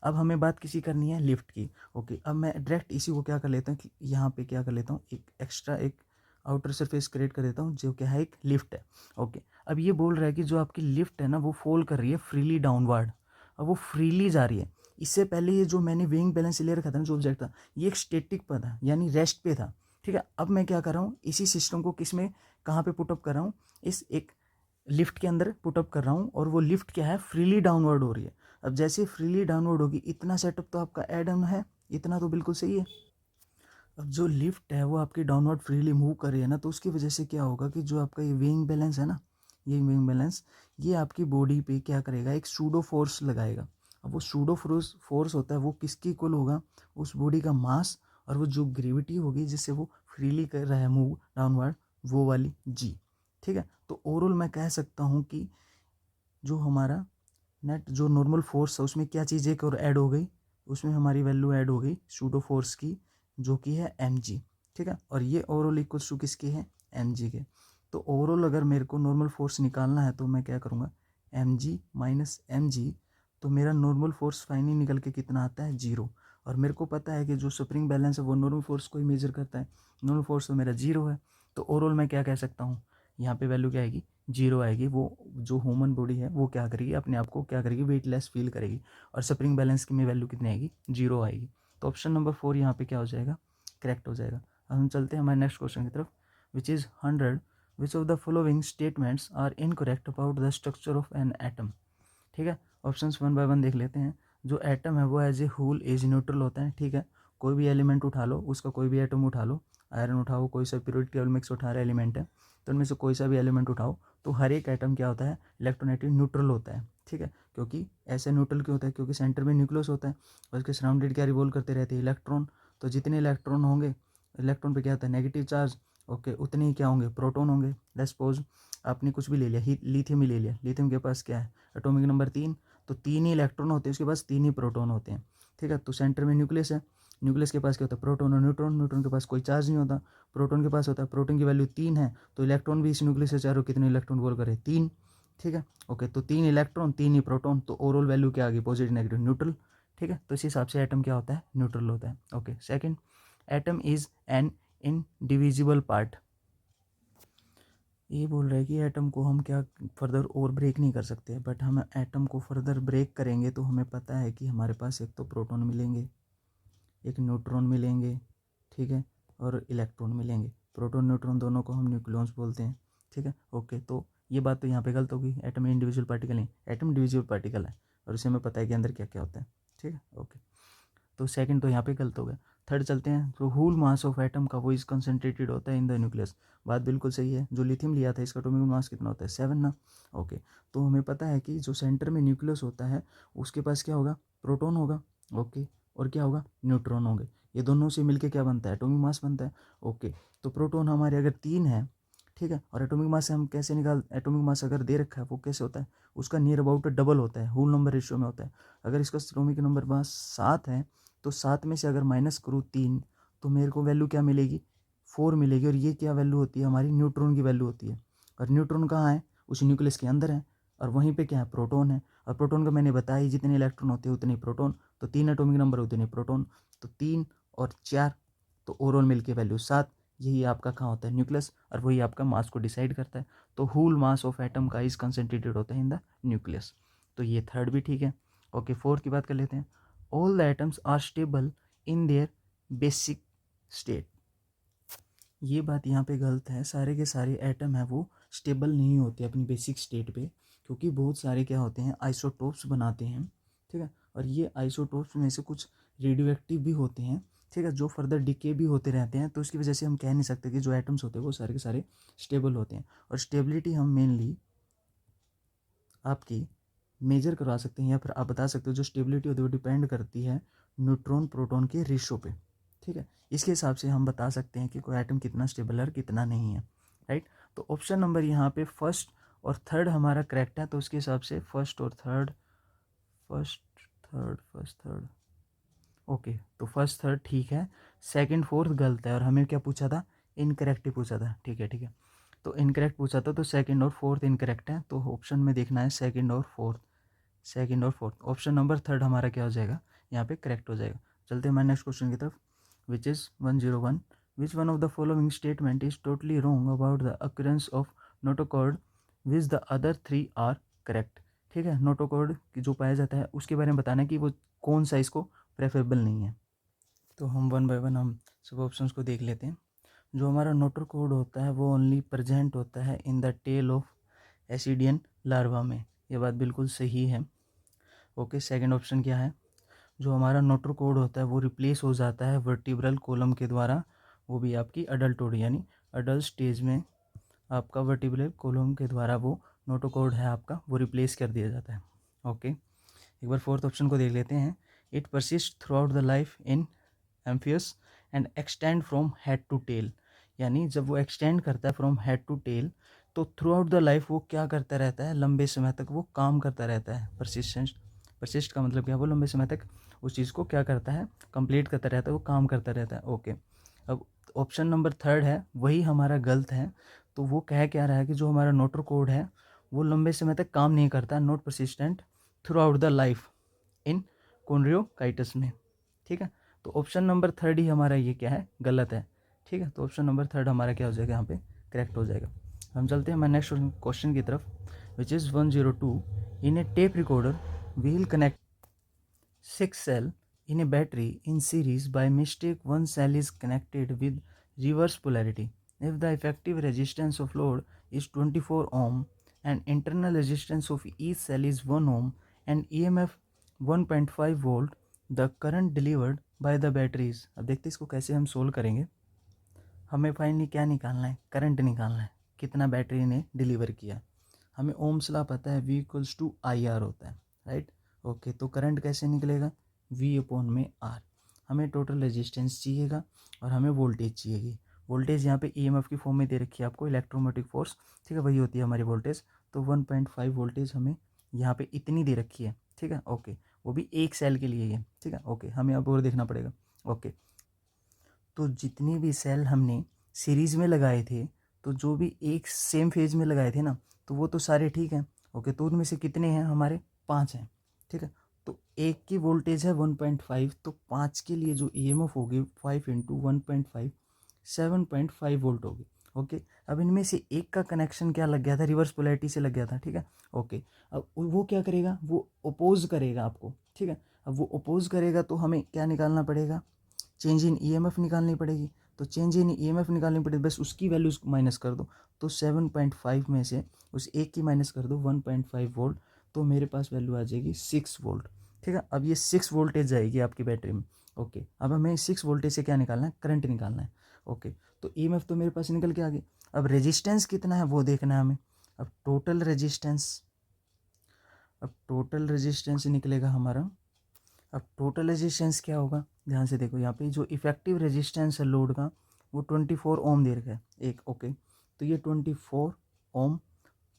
अब हमें बात किसी करनी है लिफ्ट की, ओके। अब मैं डायरेक्ट इसी को क्या कर लेता हूँ कि यहाँ पे क्या कर लेता हूँ, एक एक्स्ट्रा एक आउटर सरफेस क्रिएट कर देता हूँ जो क्या है, एक लिफ्ट है, ओके। अब ये बोल रहा है कि जो आपकी लिफ्ट है ना वो फॉल कर रही है फ्रीली डाउनवर्ड, अब वो फ्रीली जा रही है। इससे पहले ये जो मैंने वेइंग बैलेंस ले रखा था ना, जो ऑब्जेक्ट था, ये एक स्टैटिक पर था, यानी रेस्ट पे था, ठीक है। अब मैं क्या कर रहा हूँ, इसी सिस्टम को किस में, कहाँ पे पुटअप कर रहा हूँ, इस एक लिफ्ट के अंदर पुटअप कर रहा हूँ, और वो लिफ्ट क्या है, फ्रीली डाउनवर्ड हो रही है। अब जैसे फ्रीली डाउनवर्ड होगी, इतना सेटअप तो आपका एड ऑन है, इतना तो बिल्कुल सही है। अब जो लिफ्ट है वो आपकी डाउनवर्ड फ्रीली मूव कर रही है ना, तो उसकी वजह से क्या होगा कि जो आपका ये वेइंग बैलेंस है ना, ये वेइंग बैलेंस, ये आपकी बॉडी पे क्या करेगा, एक सूडो फोर्स लगाएगा। अब वो सूडो फोर्स होता है, वो किसके इक्वल होगा, उस बॉडी का मास और वो जो ग्रेविटी होगी जिससे वो फ्रीली कर रहा है मूव डाउनवर्ड, वो वाली जी, ठीक है। तो ओवरऑल मैं कह सकता हूँ कि जो हमारा नेट जो नॉर्मल फोर्स है उसमें क्या चीज़ एक और ऐड हो गई, उसमें हमारी वैल्यू ऐड हो गई सूडो फोर्स की, जो कि है एम जी, ठीक है। और ये ओवरऑल इक्वल्स टू किसके है, एम जी के। तो ओवरऑल अगर मेरे को नॉर्मल फोर्स निकालना है तो मैं क्या करूँगा, m g minus m g, तो मेरा नॉर्मल फोर्स फाइनली निकल के कितना आता है, जीरो। और मेरे को पता है कि जो स्प्रिंग बैलेंस है वो नॉर्मल फोर्स को ही मेजर करता है, नॉर्मल फोर्स तो मेरा जीरो है। तो ओवरऑल मैं क्या कह सकता हूँ, यहाँ पे वैल्यू क्या आएगी, जीरो आएगी। वो जो ह्यूमन बॉडी है वो क्या करेगी, अपने आप को क्या करेगी, वेटलेस फील करेगी, और स्प्रिंग बैलेंस की में वैल्यू कितनी आएगी, जीरो आएगी। तो ऑप्शन नंबर 4 यहाँ पे क्या हो जाएगा, करेक्ट हो जाएगा। अब हम चलते हैं हमारे नेक्स्ट क्वेश्चन की तरफ, which is 100, which of the following statements are incorrect about the structure of an atom, ठीक है। ऑप्शंस वन बाय वन देख लेते हैं। जो एटम है वो as a whole as neutral होता है, ठीक है। कोई भी एलिमेंट उठा लो, उसका कोई भी एटम उठा लो, आयरन उठाओ, कोई सा पीरियोडिक टेबल में 118 एलिमेंट है, तो उनमें से कोई सा भी एलिमेंट उठाओ, तो हर एक एटम क्या होता है, इलेक्ट्रोनेगेटिव न्यूट्रल होता है, ठीक है। क्योंकि ऐसे न्यूट्रल क्यों होता है, क्योंकि सेंटर में न्यूक्लियस होता है और उसके सराउंडेड क्या रिवॉल्व करते रहते हैं, इलेक्ट्रॉन। तो जितने इलेक्ट्रॉन होंगे, इलेक्ट्रॉन पे क्या होता है, नेगेटिव चार्ज, ओके, उतने ही क्या होंगे, प्रोटॉन होंगे। लेट्स सपोज आपने कुछ भी ले लिया, लिथियम ही ले लिया, लिथियम के पास क्या है, एटॉमिक नंबर 3, तो 3 ही इलेक्ट्रॉन होते हैं, उसके पास 3 ही प्रोटॉन होते हैं, ठीक है। तो सेंटर में न्यूक्लियस है, न्यूक्लियस के पास क्या होता है, प्रोटॉन और न्यूट्रॉन, न्यूट्रॉन के पास कोई चार्ज नहीं होता, प्रोटॉन के पास होता है, प्रोटॉन की वैल्यू 3 है, तो इलेक्ट्रॉन भी इस न्यूक्लियस से चारों कितने इलेक्ट्रॉन बोल करे, 3, ठीक है। ओके, तो 3 इलेक्ट्रॉन 3 ही प्रोटॉन, तो ओवरऑल वैल्यू क्या आ गई, पॉजिटिव नेगेटिव न्यूट्रल, ठीक है। तो इस हिसाब से एटम क्या होता है, न्यूट्रल होता है। Okay, second, atom is an indivisible part. ये बोल रहा है कि एटम को हम क्या फर्दर और ब्रेक नहीं कर सकते, बट हम एटम को फर्दर ब्रेक करेंगे तो हमें पता है कि हमारे पास एक तो प्रोटॉन मिलेंगे, एक न्यूट्रॉन मिलेंगे, ठीक है, और इलेक्ट्रॉन मिलेंगे। प्रोटॉन न्यूट्रॉन दोनों को हम न्यूक्लियॉन्स बोलते हैं, ठीक है। ओके, तो ये बात तो यहाँ पे गलत होगी, एटम इंडिविजुअल पार्टिकल नहीं, एटम डिविजिबल पार्टिकल है, और उसे हमें पता है कि अंदर क्या क्या होता है, ठीक है। ओके, तो सेकंड तो यहाँ पे गलत हो गया। थर्ड चलते हैं, तो होल मास ऑफ एटम का वो इज कंसनट्रेटेड होता है इन द न्यूक्लियस। बात बिल्कुल सही है। जो लिथियम लिया था इसका एटॉमिक मास कितना होता है, 7 ना। ओके, तो हमें पता है कि जो सेंटर में न्यूक्लियस होता है उसके पास क्या होगा, प्रोटॉन होगा, ओके, और क्या होगा, न्यूट्रॉन होंगे। ये दोनों से मिलके क्या बनता है, एटॉमिक मास बनता है। ओके, तो प्रोटॉन हमारे अगर 3 है, ठीक है, और एटॉमिक मास से हम कैसे निकाल, एटॉमिक मास अगर दे रखा है वो कैसे होता है, उसका नियर अबाउट डबल होता है, होल नंबर रेशियो में होता है। अगर इसका एटॉमिक नंबर मास 7 है, तो 7 में से अगर माइनस करूँ 3, तो मेरे को वैल्यू क्या मिलेगी, 4 मिलेगी। और ये क्या वैल्यू होती है, हमारी न्यूट्रॉन की वैल्यू होती है। और न्यूट्रॉन कहाँ है, उसी न्यूक्लियस के अंदर है, और वहीं पे क्या है, प्रोटॉन है। और प्रोटॉन का मैंने बताया ही, जितने इलेक्ट्रॉन होते हैं उतने प्रोटॉन, तो 3 एटॉमिक नंबर उतने प्रोटॉन, तो 3 और 4, तो ओवरऑल मिलके वैल्यू 7। यही आपका कहाँ होता है, न्यूक्लियस, और वही आपका मास को डिसाइड करता है। तो होल मास ऑफ एटम का इज कंसनट्रेटेड होता है इन द न्यूक्लियस। तो ये थर्ड भी ठीक है। ओके, फोर्थ की बात कर लेते हैं। All the atoms are stable in their basic state. ये बात यहाँ पे गलत है, सारे के सारे एटम है वो स्टेबल नहीं होते अपनी बेसिक स्टेट पे, क्योंकि बहुत सारे क्या होते हैं, आइसोटोप्स बनाते हैं, ठीक है। और ये आइसोटोप्स में से कुछ रेडियो एक्टिव भी होते हैं, ठीक है, जो फर्दर डिके भी होते रहते हैं। तो उसकी वजह से हम कह नहीं सकते कि जो एटम्स होते हैं वो सारे के सारे स्टेबल होते हैं। और स्टेबिलिटी हम मेनली आपकी मेजर करवा सकते हैं, या फिर आप बता सकते हो जो स्टेबिलिटी होती है वो डिपेंड करती है न्यूट्रॉन प्रोटॉन के रेशो पे, ठीक है। इसके हिसाब से हम बता सकते हैं कि कोई एटम कितना स्टेबल है और कितना नहीं है, राइट। तो ऑप्शन नंबर यहाँ पे फर्स्ट और थर्ड हमारा करेक्ट है, तो उसके हिसाब से फर्स्ट और थर्ड, फर्स्ट थर्ड, ओके, तो फर्स्ट थर्ड ठीक है, सेकंड फोर्थ गलत है, और हमें क्या पूछा था, इनकरेक्ट ही पूछा था, ठीक है, ठीक है। तो इनकरेक्ट पूछा था, तो सेकंड और फोर्थ इनकरेक्ट है, तो ऑप्शन में देखना है सेकंड और फोर्थ, सेकंड और फोर्थ। ऑप्शन नंबर थर्ड हमारा क्या हो जाएगा, यहाँ पे करेक्ट हो जाएगा। चलते हैं हमारे नेक्स्ट क्वेश्चन की तरफ, which is 101, which one of the following statement is totally wrong about the occurrence of notochord which the other 3 are correct, ठीक है, नोटोकॉर्ड जो पाया जाता है उसके बारे में बताना है कि वो कौन सा इसको प्रेफरेबल नहीं है। तो हम वन बाय वन हम सब ऑप्शंस को देख लेते हैं। जो हमारा नोटोकॉर्ड होता है वो ओनली प्रेजेंट होता है in the tail of ascidian larva में, ये बात बिल्कुल सही है। ओके, सेकंड ऑप्शन क्या है, जो हमारा नोटोकॉर्ड होता है वो रिप्लेस हो जाता है वर्टिब्रल कॉलम के द्वारा, वो भी आपकी अडल्टहुड यानी अडल्ट स्टेज में आपका वर्टिब्रल कॉलम के द्वारा वो नोटोकॉर्ड है आपका वो रिप्लेस कर दिया जाता है। ओके, एक बार फोर्थ ऑप्शन को देख लेते हैं। It persist throughout the life in amphioxus and extend from head to tail, यानी जब वो एक्सटेंड करता है फ्रॉम हेड टू टेल तो थ्रू आउट द लाइफ वो क्या करता रहता है, लंबे समय तक वो काम करता रहता है। परसिस्ट का मतलब क्या, वो लंबे समय तक उस चीज़ को क्या करता है, कंप्लीट करता रहता है, वो काम करता रहता है। ओके, अब ऑप्शन नंबर थर्ड है वही हमारा गलत है। तो वो कह क्या रहा है कि जो हमारा नोटोकॉर्ड है वो लंबे समय तक काम नहीं करता, not persistent throughout the life in chondrichthyes में। ठीक है, तो ऑप्शन नंबर थर्ड ही हमारा ये क्या है, गलत है। ठीक है, तो ऑप्शन नंबर थर्ड हमारा क्या हो जाएगा, यहाँ पे करेक्ट हो जाएगा। हम चलते हैं हमारे नेक्स्ट क्वेश्चन की तरफ, which is 102। In a tape recorder we'll connect 6 cell in a battery in series. By mistake, one cell is connected with reverse polarity. If the effective resistance of load is 24 ohm and internal resistance of each cell is 1 ohm and EMF 1.5 volt, the current delivered by the batteries। अब देखते हैं इसको कैसे हम solve करेंगे। हमें finally क्या निकालना है, करंट निकालना है, कितना बैटरी ने डिलीवर किया। हमें ओम्स लॉ पता है, V इक्वल्स टू IR होता है, राइट। ओके, तो करंट कैसे निकलेगा, V अपॉन में R। हमें टोटल रेजिस्टेंस चाहिएगा और हमें वोल्टेज चाहिएगी। वोल्टेज यहाँ पे EMF की फॉर्म में दे रखी है आपको, इलेक्ट्रोमोटिव फोर्स, ठीक है, वही होती है हमारी वोल्टेज। तो 1.5 वोल्टेज हमें यहाँ पे इतनी दे रखी है, ठीक है। ओके, वो भी एक सेल के लिए है, ठीक है। ओके, हमें अब और देखना पड़ेगा। ओके, तो जितनी भी सेल हमने सीरीज़ में लगाए थे, तो जो भी एक सेम फेज में लगाए थे ना, तो वो तो सारे ठीक हैं। ओके, तो उनमें से कितने हैं हमारे, 5 हैं, ठीक है। तो एक की वोल्टेज है 1.5, तो 5 के लिए जो EMF होगी 5 इंटू 1.5 7.5 वोल्ट होगी। ओके, अब इनमें से एक का कनेक्शन क्या लग गया था, रिवर्स पोलैरिटी से लग गया था, ठीक है। ओके, अब वो क्या करेगा, वो अपोज करेगा आपको, ठीक है। अब वो अपोज करेगा तो हमें क्या निकालना पड़ेगा, चेंज इन EMF निकालनी पड़ेगी। तो चेंज इन EMF निकालनी पड़ेगी, बस उसकी वैल्यू माइनस कर दो। तो 7.5 में से उस एक की माइनस कर दो 1.5 वोल्ट, तो मेरे पास वैल्यू आ जाएगी 6 वोल्ट, ठीक है। अब ये 6 वोल्टेज जाएगी आपकी बैटरी में। ओके, अब हमें 6 वोल्टेज से क्या निकालना है, करंट निकालना है। ओके, तो EMF तो मेरे पास निकल के आ गई। अब रेजिस्टेंस कितना है वो देखना है हमें। अब टोटल रेजिस्टेंस निकलेगा हमारा। अब टोटल रेजिस्टेंस क्या होगा, ध्यान से देखो, यहाँ पे जो इफेक्टिव रेजिस्टेंस है लोड का वो 24 ओम दे रखा है एक। ओके, तो ये 24 ओम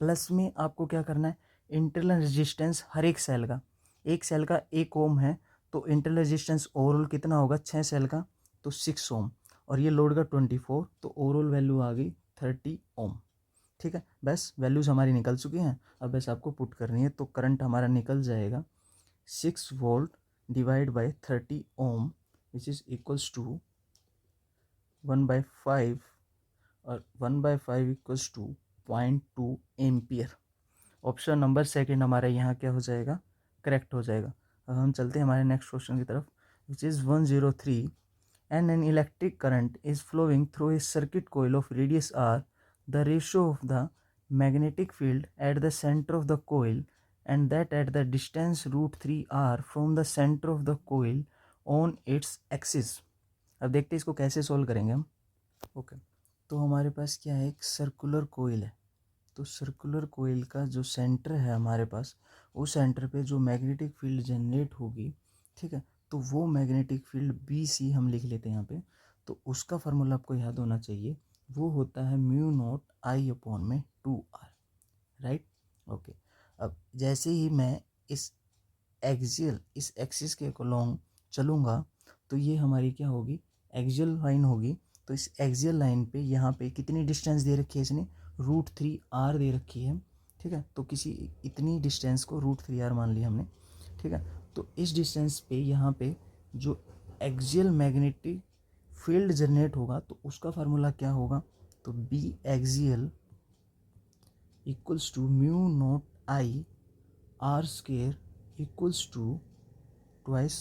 प्लस में आपको क्या करना है, इंटरनल रेजिस्टेंस हर एक सेल का, एक सेल का 1 ओम है, तो इंटरनल रेजिस्टेंस ओवरऑल कितना होगा 6 सेल का, तो 6 ओम, और ये लोड का 24, तो ओवरऑल वैल्यू आ गई 30 ओम, ठीक है। बस वैल्यूज़ हमारी निकल चुकी हैं, अब बस आपको पुट करनी है। तो करंट हमारा निकल जाएगा 6 volt divide by 30 ohm which is equals to 1/5, और 1/5 equals to 0.2 ampere. Option number second हमारा यहाँ क्या हो जाएगा, करेक्ट हो जाएगा। अब हम चलते हैं हमारे नेक्स्ट क्वेश्चन की तरफ, which is 103। And an electric current is flowing through a circuit coil of radius R, the ratio of the magnetic field at the center of the coil and that at the distance √3r from the center of the coil on its axis। अब देखते हैं इसको कैसे solve करेंगे हम। Okay, तो हमारे पास क्या है, एक सर्कुलर कोयल है। तो सर्कुलर कोयल का जो सेंटर है हमारे पास, उस सेंटर पे जो मैग्नेटिक फील्ड जनरेट होगी, ठीक है, तो वो मैग्नेटिक फील्ड BC हम लिख लेते हैं यहाँ पे। तो उसका फार्मूला आपको याद होना चाहिए, वो होता है μ0I/2r, राइट। ओके, अब जैसे ही मैं इस एक्सिस के अलोंग चलूँगा, तो ये हमारी क्या होगी, एक्सियल लाइन होगी। तो इस एक्सियल लाइन पे यहाँ पे कितनी डिस्टेंस दे रखी है इसने, √3r दे रखी है, ठीक है। तो किसी इतनी डिस्टेंस को √3r मान लिया हमने, ठीक है। तो इस डिस्टेंस पे यहाँ पे जो एक्सियल मैग्नेटिक फील्ड जनरेट होगा, तो उसका फार्मूला क्या होगा, तो B axial equals to μ0I R square equals to twice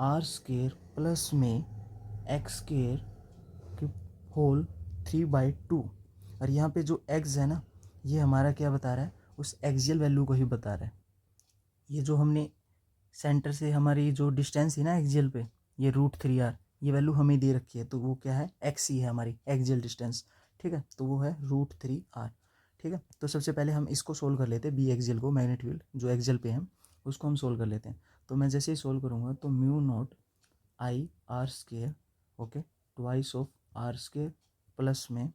R square plus में एक्स स्केयर की होल 3/2। और यहाँ पे जो एक्स है ना, ये हमारा क्या बता रहा है, उस एक्सियल वैल्यू को ही बता रहा है। ये जो हमने सेंटर से हमारी जो डिस्टेंस है ना एक्सियल पे, ये √3r, ये वैल्यू हमें दे रखी है, तो वो क्या है, एक्स ही है हमारी एक्सियल डिस्टेंस। ठीक है, तो वो है √3r। ठीक है, तो सबसे पहले हम इसको सोल्व कर लेते हैं, बी एक्सियल को, मैग्नेटिक फील्ड जो एक्सियल पे है उसको हम सोल्व कर लेते हैं। तो मैं जैसे ही सोल्व करूँगा तो μ0I r², okay, twice of R square plus में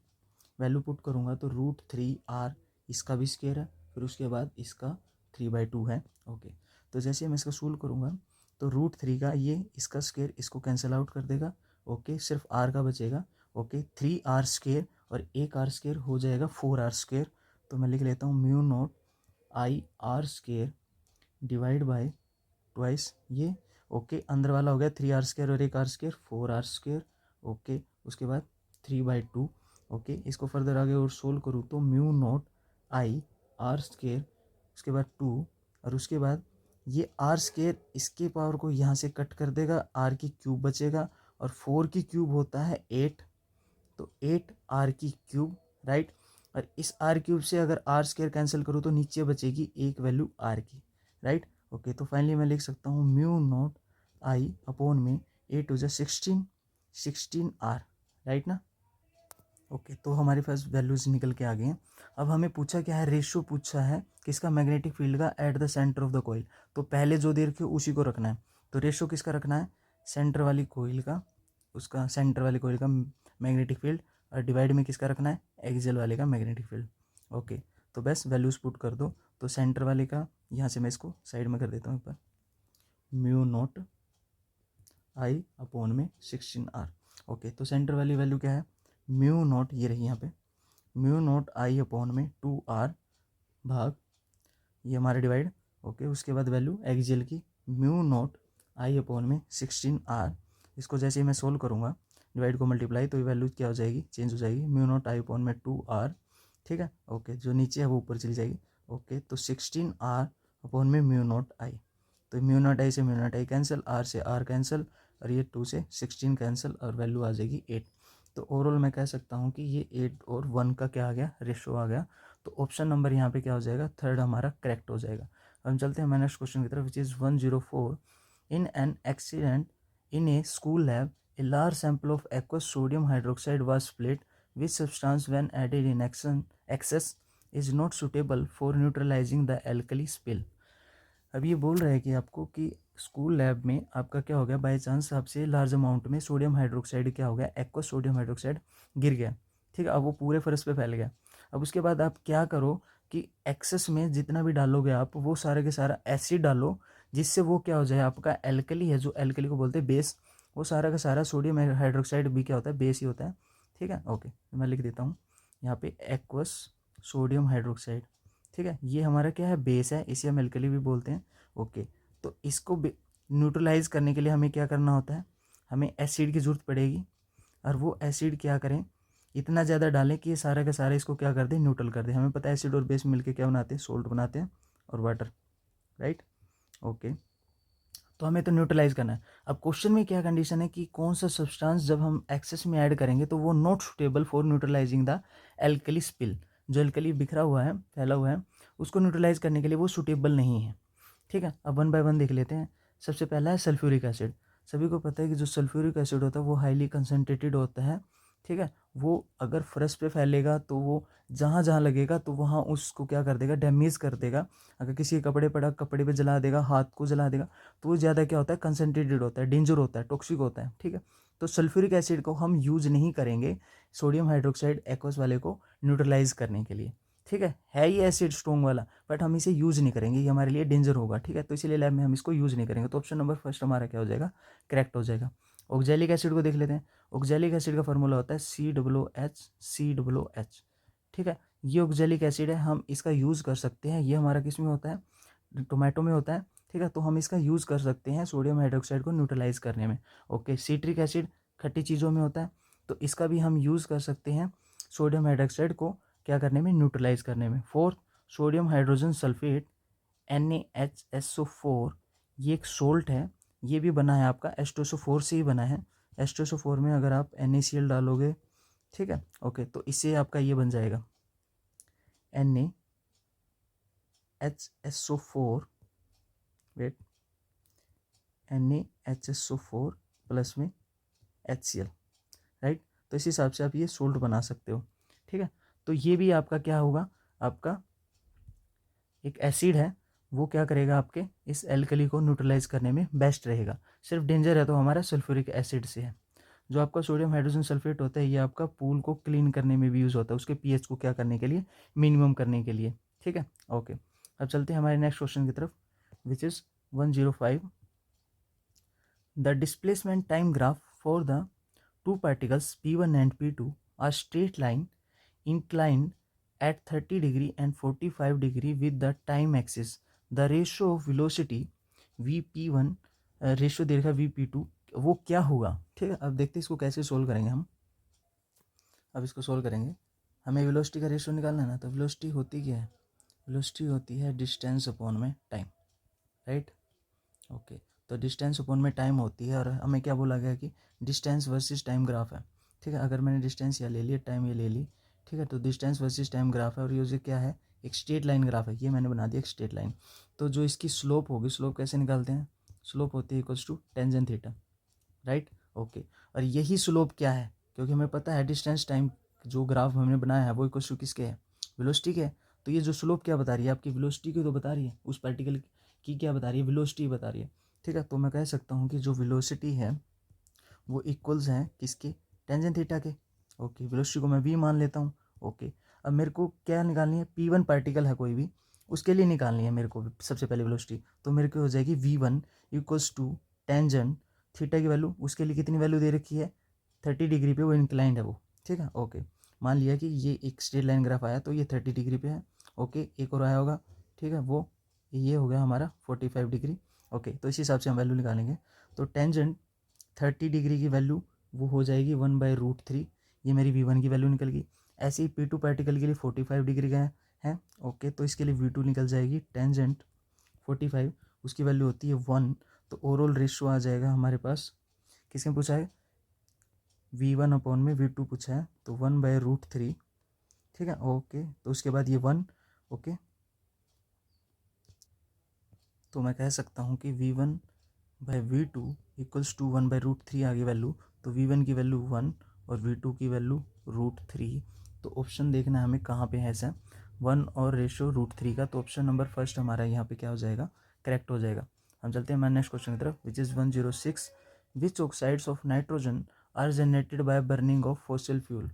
वैल्यू पुट करूँगा तो √3r, इसका भी स्केयर है, फिर उसके बाद इसका 3/2 है। ओके, तो जैसे मैं इसका सोल्व करूँगा तो √3 का ये इसका स्केयर इसको कैंसिल आउट कर देगा। ओके, सिर्फ r का बचेगा। ओके, 3r² और एक r² हो जाएगा 4r²। तो मैं लिख लेता हूँ μ0I r² divide by twice ये। ओके, अंदर वाला हो गया 3r² और एक r², 4r²। ओके, उसके बाद 3/2। ओके, इसको फर्दर आगे और सोल्व करूँ तो μ0I r², उसके बाद 2, और उसके बाद ये r² इसके पावर को यहाँ से कट कर देगा, r की क्यूब बचेगा, और 4 की क्यूब होता है 8, तो 8r की क्यूब, राइट। और इस r³ से अगर r² कैंसिल करूँ तो नीचे बचेगी एक वैल्यू r की, राइट। ओके, तो फाइनली मैं लिख सकता हूँ μ0I/में 8 × 16r, राइट ना। ओके, तो हमारे पास वैल्यूज निकल के आ गए हैं। अब हमें पूछा क्या है, रेशियो पूछा है किसका, मैग्नेटिक फील्ड का at the centre of the coil. तो पहले जो दे रखे उसी को रखना है। तो रेशियो किसका रखना है, सेंटर वाली कॉइल का, उसका सेंटर वाली कॉइल का मैग्नेटिक फील्ड, और डिवाइड में किसका रखना है, एक्सियल वाले का मैग्नेटिक फील्ड। ओके, तो बस वैल्यूज पुट कर दो। तो सेंटर वाले का यहाँ से मैं इसको साइड में कर देता हूँ एक बार, μ0I/में 16r। ओके, तो सेंटर वाली वैल्यू क्या है, μ0, ये रही यहाँ पे, μ0I/में 2r भाग ये हमारा डिवाइड। ओके, उसके बाद वैल्यू एक्सियल की μ0I/में 16r। इसको जैसे ही मैं सोल्व करूँगा, डिवाइड को मल्टीप्लाई, तो ये वैल्यू क्या हो जाएगी, चेंज हो जाएगी, μ0I/में 2r। ठीक है, ओके, जो नीचे है वो ऊपर चली जाएगी। ओके, तो 16r/में μ0I, तो μ0I से μ0I कैंसिल, r से r कैंसिल, और ये 2 से 16 कैंसिल, और वैल्यू आ जाएगी 8। तो ओवरऑल मैं कह सकता हूँ कि ये 8 और 1 का क्या आ गया, रेशो आ गया। तो ऑप्शन नंबर यहाँ पे क्या हो जाएगा, थर्ड हमारा करेक्ट हो जाएगा। हम चलते हैं नेक्स्ट क्वेश्चन की तरफ, which is 104। In an accident in A school lab a large sample of aqueous sodium hydroxide was split, which substance when added in excess is not suitable for neutralizing the alkali spill। अब ये बोल रहा है कि आपको कि school lab में आपका क्या हो गया, बाय चांस आपसे लार्ज अमाउंट में सोडियम हाइड्रोक्साइड क्या हो गया, एक्वस सोडियम हाइड्रोक्साइड गिर गया। ठीक है, अब वो पूरे फर्श पे फैल गया। अब उसके बाद आप क्या करो कि एक्सेस में जितना भी डालोगे आप, वो सारा के सारा एसिड डालो, जिससे वो क्या हो जाए, आपका एल्कली है, जो एल्कली को बोलते हैं बेस, वो सारा का सारा सोडियम हाइड्रोक्साइड भी क्या होता है, बेस ही होता है। ठीक है, ओके, मैं लिख देता हूँ यहाँ पे एक्वस सोडियम हाइड्रोक्साइड। ठीक है, ये हमारा क्या है, बेस है, इसे हम एल्कली भी बोलते हैं। ओके, तो इसको न्यूट्रलाइज करने के लिए हमें क्या करना होता है, हमें एसिड की ज़रूरत पड़ेगी, और वो एसिड क्या करें, इतना ज़्यादा डालें कि ये सारा का सारा इसको क्या कर दे, न्यूट्रल कर दे। हमें पता है एसिड और बेस मिलके क्या बनाते हैं, सोल्ट बनाते हैं, और वाटर, राइट। ओके, तो हमें तो न्यूट्रलाइज करना है। अब क्वेश्चन में क्या कंडीशन है कि कौन सा सब्सटेंस जब हम एक्सेस में ऐड करेंगे तो वो not suitable for neutralising the alkali spill, जो एल्कली बिखरा हुआ है, फैला हुआ है, उसको न्यूट्रलाइज करने के लिए वो सुटेबल नहीं है। ठीक है, अब 1 बाय 1 देख लेते हैं। सबसे पहला है सल्फ्यूरिक एसिड। सभी को पता है कि जो सल्फ्यूरिक एसिड होता है वो हाईली कंसनट्रेटेड होता है। ठीक है, वो अगर फर्श पे फैलेगा तो वो जहाँ जहाँ लगेगा तो वहाँ उसको क्या कर देगा, डैमेज कर देगा। अगर किसी कपड़े पड़ा, कपड़े पे जला देगा, हाथ को जला देगा, तो वो ज़्यादा क्या होता है, कंसनट्रेटेड होता है, डेंजर होता है, टॉक्सिक होता है। ठीक है, तो सल्फ्यूरिक एसिड को हम यूज़ नहीं करेंगे सोडियम हाइड्रोक्साइड एक्वस वाले को न्यूट्रलाइज करने के लिए। ठीक है ये एसिड स्ट्रॉन्ग वाला, बट हम इसे यूज़ नहीं करेंगे, ये हमारे लिए डेंजर होगा। ठीक है, तो इसीलिए लैब में हम इसको यूज़ नहीं करेंगे। तो ऑप्शन नंबर फर्स्ट हमारा क्या हो जाएगा, करेक्ट हो जाएगा। ऑक्जेलिक एसिड को देख लेते हैं। ऑक्जेलिक एसिड का फार्मूला होता है COOH। ठीक है, ये ऑक्जेलिक एसिड है, हम इसका यूज़ कर सकते हैं। ये हमारा किस में होता है, टोमेटो में होता है। ठीक है, तो हम इसका यूज़ कर सकते हैं सोडियम हाइड्रोक्साइड को न्यूट्रलाइज करने में। ओके, सिट्रिक एसिड खट्टी चीज़ों में होता है, तो इसका भी हम यूज़ कर सकते हैं सोडियम हाइड्रोक्साइड को क्या करने में, न्यूट्रलाइज करने में। Fourth, sodium hydrogen sulphate NaHSO4 ये एक सोल्ट है, ये भी बना है आपका H2SO4 से ही बना है। H2SO4 में अगर आप NaCl डालोगे, ठीक है, ओके, तो इससे आपका ये बन जाएगा NaHSO4, वेट, NaHSO4 प्लस में HCl, राइट। तो इस हिसाब से आप ये सोल्ट बना सकते हो, ठीक है। तो ये भी आपका क्या होगा, आपका एक एसिड है, वो क्या करेगा, आपके इस एल्कली को न्यूट्रलाइज करने में बेस्ट रहेगा। सिर्फ डेंजर है तो हमारा सल्फ्यूरिक एसिड से है। जो आपका सोडियम हाइड्रोजन सल्फेट होता है, ये आपका पूल को क्लीन करने में भी यूज़ होता है, उसके पीएच को क्या करने के लिए, मिनिमम करने के लिए, ठीक है, ओके। अब चलते हैं हमारे नेक्स्ट क्वेश्चन की तरफ, which is 105। The displacement time graph for the two particles P1 and P2 are straight line inclined at 30 degree and 45 degree with the time axis. The ratio of velocity Vp1 ratio दे रखा Vp2, वो क्या होगा, ठीक है। अब देखते हैं इसको कैसे सोल्व करेंगे हम। अब इसको सोल्व करेंगे, हमें वेलोसिटी का रेशियो निकालना है ना, तो वेलोसिटी होती क्या है, वेलोसिटी होती है डिस्टेंस अपॉन में टाइम, राइट, ओके। तो डिस्टेंस अपॉन में टाइम होती है, और हमें क्या बोला गया कि डिस्टेंस वर्सेस टाइम ग्राफ है, ठीक है। अगर मैंने डिस्टेंस या ले लिया, टाइम ये ले ली, ठीक है, तो डिस्टेंस वर्सेस टाइम ग्राफ है, और ये क्या है, एक स्ट्रेट लाइन ग्राफ है, ये मैंने बना दिया एक स्ट्रेट लाइन। तो जो इसकी स्लोप होगी, स्लोप कैसे निकालते हैं, स्लोप होती है equals to tangent theta, right, okay. और यही स्लोप क्या है, क्योंकि हमें पता है डिस्टेंस टाइम जो ग्राफ हमने बनाया है वो इक्वल्स टू किसके है, वेलोसिटी के है। तो ये जो स्लोप क्या बता रही है, आपकी वेलोसिटी की तो बता रही है, उस पार्टिकल की क्या बता रही है, वेलोसिटी बता रही है, ठीक है। तो मैं कह सकता हूँ कि जो वेलोसिटी है वो इक्वल्स हैं किसके, टेंजेंट थीटा के, ओके। वेलोसिटी को मैं v मान लेता हूँ, ओके। अब मेरे को क्या निकालनी है, P1 पार्टिकल है कोई भी, उसके लिए निकालनी है मेरे को सबसे पहले वेलोसिटी। तो मेरे को हो जाएगी V1 equals to tangent theta की वैल्यू, उसके लिए कितनी वैल्यू दे रखी है, 30 डिग्री पे वो इंक्लाइंड है वो, ठीक है, ओके। मान लिया कि ये एक स्ट्रेट लाइन ग्राफ आया तो ये 30 डिग्री पे है, ओके। एक और आया होगा, ठीक है, वो ये हो गया हमारा 45 डिग्री, ओके। तो इस हिसाब से हम वैल्यू निकालेंगे। तो टेंजेंट 30 डिग्री की वैल्यू वो हो जाएगी 1/√3, ये मेरी V1 की वैल्यू निकल गई। ऐसे ही P2 पार्टिकल के लिए 45 डिग्री का है, ओके। तो इसके लिए V2 निकल जाएगी टेंजेंट 45, उसकी वैल्यू होती है 1। तो ओवरऑल रेशियो आ जाएगा हमारे पास, किसने पूछा है, V1 अपॉन में V2 पूछा है, तो 1/√3, ठीक है, ओके। तो उसके बाद ये 1, ओके। तो मैं कह सकता हूँ कि V1/V2 इक्वल्स टू 1/√3 आ गई वैल्यू। तो V1 की वैल्यू 1 और V2 की वैल्यू √3। तो ऑप्शन देखना है हमें कहाँ पे है ऐसा 1 और रेशियो √3 का। तो ऑप्शन नंबर फर्स्ट हमारा यहाँ पे क्या हो जाएगा, करेक्ट हो जाएगा। हम चलते हैं हमारे नेक्स्ट क्वेश्चन की तरफ, which is 106। Which oxides of nitrogen are generated by burning of fossil fuel.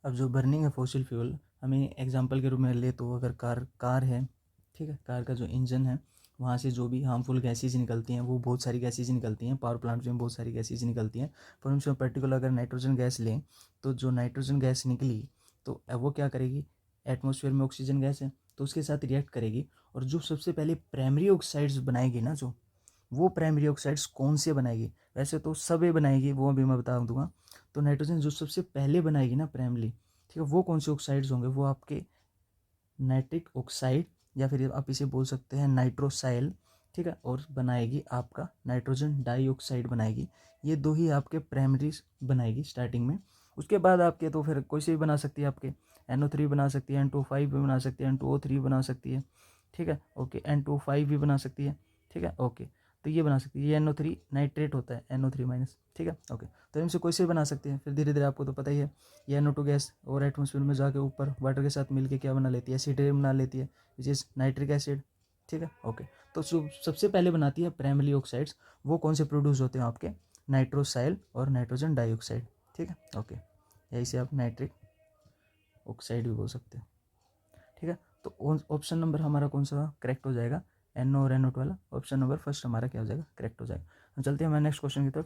अब जो बर्निंग है फॉसिल फ्यूल, हमें एग्जांपल के रूप में ले तो अगर कार है, ठीक है, कार का जो इंजन है वहाँ से जो भी हार्मफुल गैसेज निकलती हैं, वो बहुत सारी गैसेज निकलती हैं, पावर प्लांट में बहुत सारी गैसेज निकलती हैं, पर उनसे पर्टिकुलर अगर नाइट्रोजन गैस लें, तो जो नाइट्रोजन गैस निकली तो वो क्या करेगी, एटमॉस्फेयर में ऑक्सीजन गैस है तो उसके साथ रिएक्ट करेगी, और जो सबसे पहले प्राइमरी ऑक्साइड्स बनाएगी ना, जो वो प्राइमरी ऑक्साइड्स कौन से बनाएगी, वैसे तो सब बनाएगी, वो अभी मैं बता दूंगा। तो नाइट्रोजन जो सबसे पहले बनाएगी ना प्राइमरी, ठीक है, वो कौन से ऑक्साइड्स होंगे, वो आपके नाइट्रिक ऑक्साइड, या फिर आप इसे बोल सकते हैं नाइट्रोसाइल, ठीक है, और बनाएगी आपका नाइट्रोजन डाइऑक्साइड बनाएगी। ये दो ही आपके प्राइमरीज बनाएगी स्टार्टिंग में। उसके बाद आपके तो फिर कोई से भी बना सकती है, आपके NO3 बना सकती है, N2O5 भी बना सकती है, N2O3 बना सकती है, ठीक है, ओके, N2O5 भी बना सकती है, ठीक है, ओके। तो ये बना सकती है, ये NO3 नाइट्रेट होता है, NO3-, ठीक है, ओके। तो इनसे कोई से बना सकते हैं, फिर धीरे धीरे आपको तो पता ही है, ये NO2 गैस और एटमोसफियर में जाके ऊपर वाटर के साथ मिलके क्या बना लेती है, एसिड बना लेती है, विच इज़ नाइट्रिक एसिड, ठीक है, ओके। तो जो सबसे पहले बनाती है प्राइमरी ऑक्साइड्स, वो कौन से प्रोड्यूस होते हैं आपके, नाइट्रोसाइल और नाइट्रोजन डाइऑक्साइड, ठीक है, ओके। यही से आप नाइट्रिक ऑक्साइड भी बोल सकते हैं, ठीक है। तो ऑप्शन नंबर हमारा कौन सा करेक्ट हो जाएगा, NO और NO2 वाला, ऑप्शन नंबर फर्स्ट हमारा क्या हो जाएगा, करेक्ट हो जाएगा। हम चलते हैं हमारे नेक्स्ट क्वेश्चन की तरफ,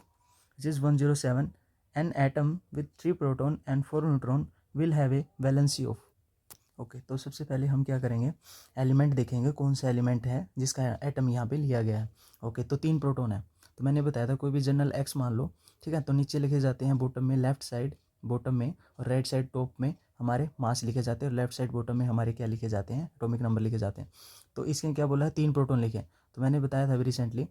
which is 107। An atom with 3 proton and 4 neutron will have a valency of, okay. तो सबसे पहले हम क्या करेंगे, एलिमेंट देखेंगे कौन सा एलिमेंट है जिसका एटम यहाँ पे लिया गया है, ओके। तो 3 प्रोटॉन है, तो मैंने बताया था कोई भी जनरल एक्स मान लो, ठीक है, तो नीचे लिखे जाते हैं बॉटम में, लेफ्ट साइड बॉटम में, और राइट साइड टॉप में हमारे मास लिखे जाते हैं, और लेफ्ट साइड बॉटम में हमारे क्या लिखे जाते हैं, एटॉमिक नंबर लिखे जाते हैं। तो इसके क्या बोला है, 3 प्रोटॉन लिखे हैं। तो मैंने बताया था अभी रिसेंटली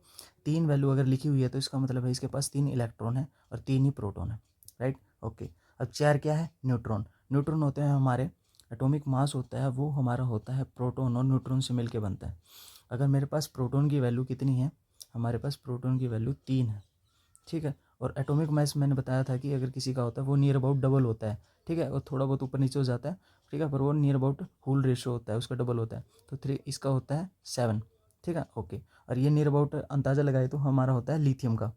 3 वैल्यू अगर लिखी हुई है तो इसका मतलब है इसके पास 3 इलेक्ट्रॉन है और 3 ही प्रोटॉन है, राइट। ओके, अब 4 क्या है, न्यूट्रॉन। न्यूट्रॉन होते हैं हमारे, एटॉमिक मास होता है वो हमारा होता है प्रोटॉन और न्यूट्रॉन से मिलके बनता है। अगर मेरे पास प्रोटॉन की वैल्यू कितनी है, हमारे पास प्रोटॉन की वैल्यू 3 है, ठीक है। और एटॉमिक मास मैंने बताया था कि अगर किसी का होता है वो नियर अबाउट डबल होता है, ठीक है, और थोड़ा बहुत ऊपर नीचे हो जाता है, ठीक है, पर वो नियर अबाउट होल रेशियो होता है, उसका डबल होता है। तो 3 इसका होता है 7, ठीक है, ओके। और ये नियर अबाउट अंदाज़ा लगाए तो हमारा होता है लिथियम का,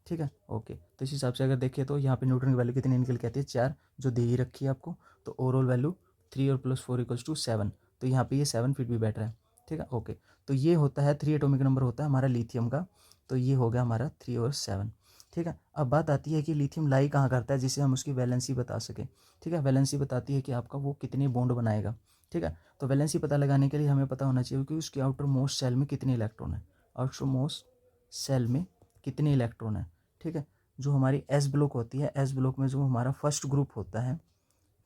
ठीक है, ओके। तो इस हिसाब से अगर देखें तो यहाँ पे न्यूट्रॉन की वैल्यू कितनी निकल के आती है, 4, जो दे ही रखी है आपको। तो ओवरऑल वैल्यू 3 और +4 = 7। तो यहाँ पे ये 7 फिट भी बैठ रहा है, ठीक है, ओके। तो ये होता है 3 एटॉमिक नंबर होता है हमारा लिथियम का। तो ये हो गया हमारा 3 और 7, ठीक है। अब बात आती है कि लिथियम लाई कहाँ करता है, जिससे हम उसकी वैलेंसी बता सकें, ठीक है। वैलेंसी बताती है कि आपका वो कितने बॉन्ड बनाएगा, ठीक है। तो वैलेंसी पता लगाने के लिए हमें पता होना चाहिए कि उसके आउटर मोस्ट सेल में कितने इलेक्ट्रॉन है, आउटर मोस्ट सेल में कितने इलेक्ट्रॉन है, ठीक है। जो हमारी एस ब्लॉक होती है, एस ब्लॉक में जो हमारा फर्स्ट ग्रुप होता है,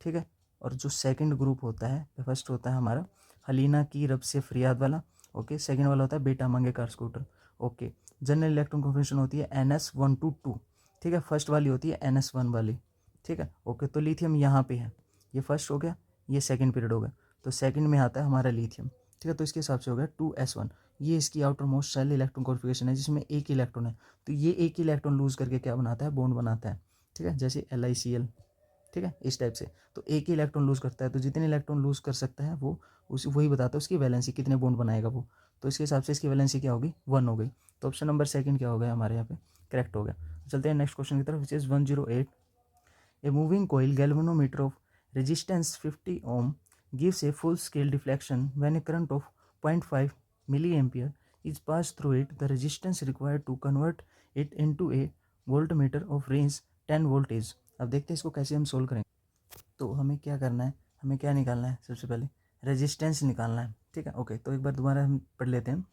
ठीक है, और जो सेकंड ग्रुप होता है, फर्स्ट होता है हमारा हलीना की रब से फरियाद वाला, ओके। सेकंड वाला होता है बेटा मंगेकर scooter, okay. General electron configuration होती है NS1 to 2, ठीक है। फर्स्ट वाली होती है NS1 वाली, ठीक है, ओके। तो लिथियम यहाँ पे है, ये फर्स्ट हो गया, ये सेकंड पीरियड हो गया, तो सेकंड में आता है हमारा लिथियम, ठीक है। तो इसके हिसाब से हो गया 2s1। ये इसकी outer most shell electron configuration है जिसमें एक इलेक्ट्रॉन है। तो ये एक इलेक्ट्रॉन लूज करके क्या बनाता है, बॉन्ड बनाता है, ठीक है, जैसे LiCl, ठीक है, इस टाइप से। तो एक ही इलेक्ट्रॉन लूज करता है, तो जितने इलेक्ट्रॉन लूज कर सकता है वो उसी वही बताता है उसकी वैलेंसी, कितने बॉन्ड बनाएगा वो। तो इसके हिसाब से इसकी वैलेंसी क्या होगी, 1 हो गई। तो ऑप्शन नंबर सेकंड क्या हो गया हमारे यहाँ पे, करेक्ट हो गया। चलते हैं नेक्स्ट क्वेश्चन की तरफ, which is 108। A moving coil galvanometer of resistance 50 ohm gives a full scale deflection when a current of 0.5 milliampere is passed through it. The resistance required to convert it into a voltmeter of range 10 volt is। अब देखते हैं इसको कैसे हम solve करेंगे। तो हमें क्या करना है, हमें क्या निकालना है, सबसे पहले रेजिस्टेंस निकालना है, ठीक है, ओके। तो एक बार दोबारा हम पढ़ लेते हैं।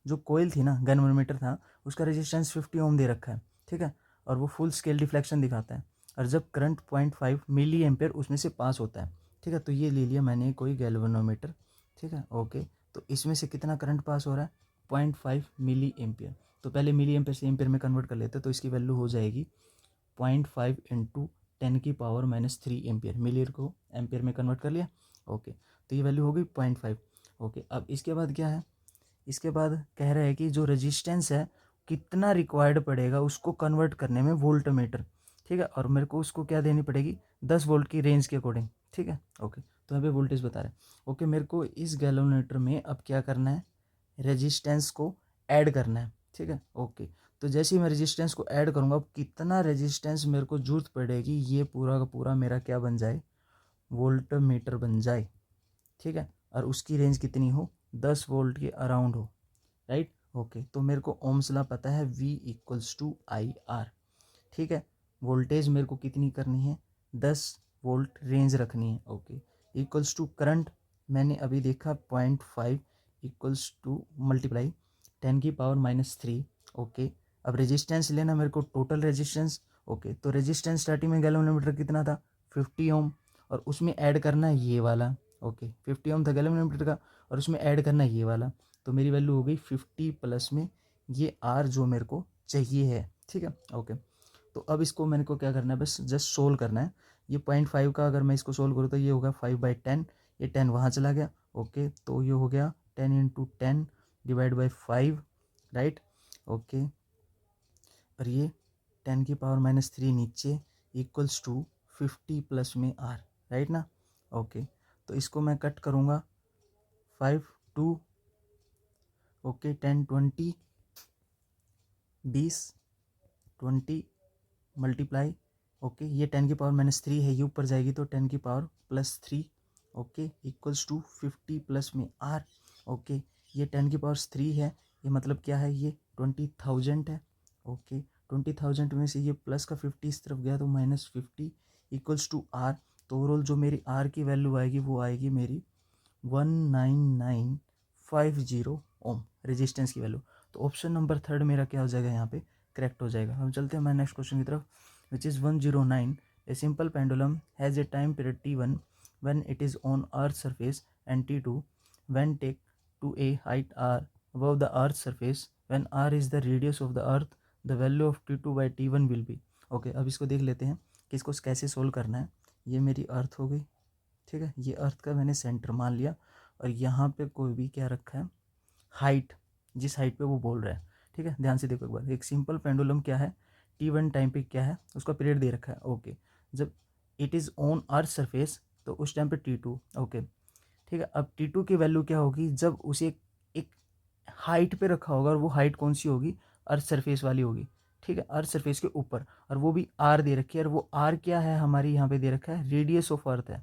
जो कोयल थी ना, गैल्वेनोमीटर था, उसका रेजिस्टेंस 50 ओम दे रखा है, ठीक है, और वो फुल स्केल डिफ्लेक्शन दिखाता है। और जब करंट 0.5 मिली एम्पेयर उसमें से पास होता है, ठीक है। तो ये ले लिया मैंने कोई गैल्वेनोमीटर, ठीक है, ओके। तो इसमें से कितना करंट पास हो रहा है, 0.5 मिली एम्पेयर। तो पहले मिली एम्पेयर से एम्पेयर में कन्वर्ट कर लेते हैं, तो इसकी वैल्यू हो जाएगी 0.5 × 10⁻³ एम्पियर। मिलियर को एम्पियर में कन्वर्ट कर लिया, ओके। तो ये वैल्यू हो गई 0.5, ओके। अब इसके बाद क्या है, इसके बाद कह रहे हैं कि जो रेजिस्टेंस है कितना रिक्वायर्ड पड़ेगा उसको कन्वर्ट करने में वोल्टमीटर, ठीक है। और मेरे को उसको क्या देनी पड़ेगी, 10 वोल्ट की रेंज के अकॉर्डिंग, ठीक है, ओके। तो यहाँ पे वोल्टेज बता रहे हैं, ओके। मेरे को इस गैल्वेनोमीटर में अब क्या करना है, रेजिस्टेंस को ऐड करना है, ठीक है, ओके। तो जैसे ही मैं रेजिस्टेंस को ऐड करूँगा, अब कितना रेजिस्टेंस मेरे को जरूरत पड़ेगी, ये पूरा का पूरा मेरा क्या बन जाए, वोल्टमीटर बन जाए, ठीक है। और उसकी रेंज कितनी हो, 10 वोल्ट के अराउंड हो, राइट, ओके। तो मेरे को ओम्स लॉ पता है, V = IR, ठीक है। वोल्टेज मेरे को कितनी करनी है, 10 वोल्ट रेंज रखनी है, ओके। इक्वल्स टू करंट मैंने अभी देखा 0.5 = मल्टीप्लाई 10⁻³ ओके। अब रेजिस्टेंस लेना मेरे को, टोटल रेजिस्टेंस, ओके। तो रेजिस्टेंस स्टार्टिंग में गैल्वेनोमीटर कितना था, 50 ओम, और उसमें ऐड करना है ये वाला, ओके। 50 ओम था गैल्वेनोमीटर का, और उसमें ऐड करना है ये वाला। तो मेरी वैल्यू हो गई 50 प्लस में ये R जो मेरे को चाहिए है, ठीक है, ओके। तो अब इसको मैंने को क्या करना है, बस जस्ट सोल्व करना है। ये 0.5 का अगर मैं इसको सोल्व करूँ तो ये होगा 5/10, ये 10 वहाँ चला गया, ओके। तो ये हो गया 10 × 10 / 5, राइट, ओके। और ये 10⁻³ नीचे इक्वल्स टू 50 प्लस में R, राइट ना, ओके। तो इसको मैं कट करूँगा 5 2, ओके, 10 20 20 20 मल्टीप्लाई, ओके। ये 10⁻³ है, ये ऊपर जाएगी तो 10⁻+3, ओके, इक्वल्स टू 50 प्लस में R, ओके। ये 10⁻³ है, ये मतलब क्या है, ये 20,000 है, ओके। 20,000 में से ये प्लस का 50 इस तरफ गया तो -50 इक्वल्स टू R। तो ओवरऑल जो मेरी R की वैल्यू आएगी वो आएगी मेरी 19950 ओम, रेजिस्टेंस की वैल्यू। तो ऑप्शन नंबर थर्ड मेरा क्या हो जाएगा, यहाँ पे करेक्ट हो जाएगा। हम चलते हैं हमारे नेक्स्ट क्वेश्चन की तरफ, which is 109। A simple pendulum has a time period T1 when it is on earth surface and T2 when take to a height r above the earth's surface when r is the radius of the earth, the value of t2 by t1 will be। Okay अब इसको देख लेते हैं कि इसको कैसे solve करना है। ये मेरी अर्थ हो गई, ठीक है, ये अर्थ का मैंने सेंटर मान लिया और यहाँ पे कोई भी क्या रखा है, हाइट, जिस हाइट पे वो बोल रहा है, ठीक है। ध्यान से देखो एक बार, एक सिंपल पेंडुलम क्या है, t1 टाइम पे क्या है, उसका पीरियड दे रखा है। ओके जब it is on earth surface तो उस टाइम पे t2। ओके ठीक है, अब t2 की वैल्यू क्या होगी, जब उसे एक हाइट पे रखा होगा और वो हाइट कौन सी होगी, अर्थ सरफेस वाली होगी, ठीक है, अर्थ सरफेस के ऊपर, और वो भी r दे रखी है, और वो r क्या है हमारी यहाँ पे दे रखा है, रेडियस ऑफ अर्थ है।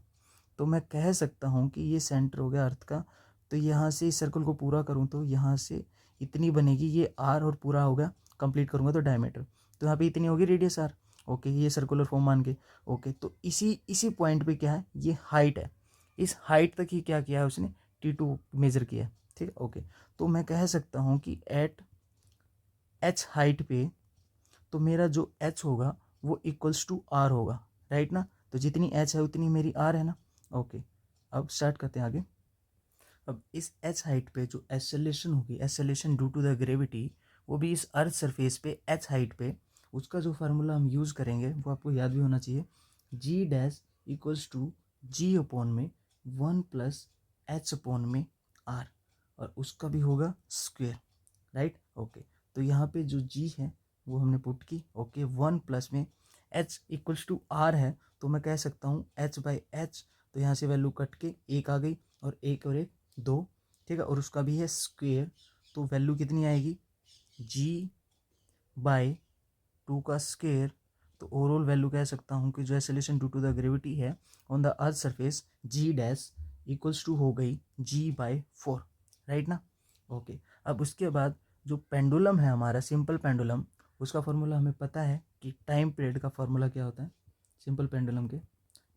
तो मैं कह सकता हूँ कि ये सेंटर हो गया अर्थ का। तो यहाँ से इस सर्कल को पूरा करूँ तो यहाँ से इतनी बनेगी, ये r और पूरा हो गया, कंप्लीट करूँगा तो डायमीटर, तो यहाँ पे इतनी होगी रेडियस r। ओके ये सर्कुलर फॉर्म मान के। ओके तो इसी पॉइंट पे क्या है, ये हाइट है, इस हाइट तक ही क्या किया है उसने, t2 मेजर किया है, ठीक है। ओके तो मैं कह सकता हूँ कि एट h हाइट पे तो मेरा जो h होगा वो इक्वल्स टू r होगा, राइट ना। तो जितनी h है उतनी मेरी r है ना। ओके अब स्टार्ट करते हैं आगे। अब इस h हाइट पे जो एक्सेलरेशन होगी, acceleration due to the gravity, वो भी इस अर्थ सरफेस पे h हाइट पे, उसका जो फार्मूला हम यूज़ करेंगे वो आपको याद भी होना चाहिए, g dash equals to g upon में 1 प्लस h अपॉन में r, और उसका भी होगा स्क्वेयर, राइट। ओके तो यहाँ पे जो g है वो हमने पुट की। ओके 1 प्लस में h इक्वल्स टू r है, तो मैं कह सकता हूँ h बाई h, तो यहाँ से वैल्यू कट के एक आ गई, और एक 2, ठीक है, और उसका भी है स्क्वेयर, तो वैल्यू कितनी आएगी, g बाई 2 का स्क्वेयर। तो ओवरऑल वैल्यू कह सकता हूँ कि जो acceleration due to the gravity है on the earth surface, g dash equals to हो गई g बाई 4, राइट ना। ओके अब उसके बाद जो पेंडुलम है हमारा, सिंपल पेंडुलम, उसका फॉर्मूला हमें पता है कि टाइम पीरियड का फॉर्मूला क्या होता है, सिंपल पेंडुलम के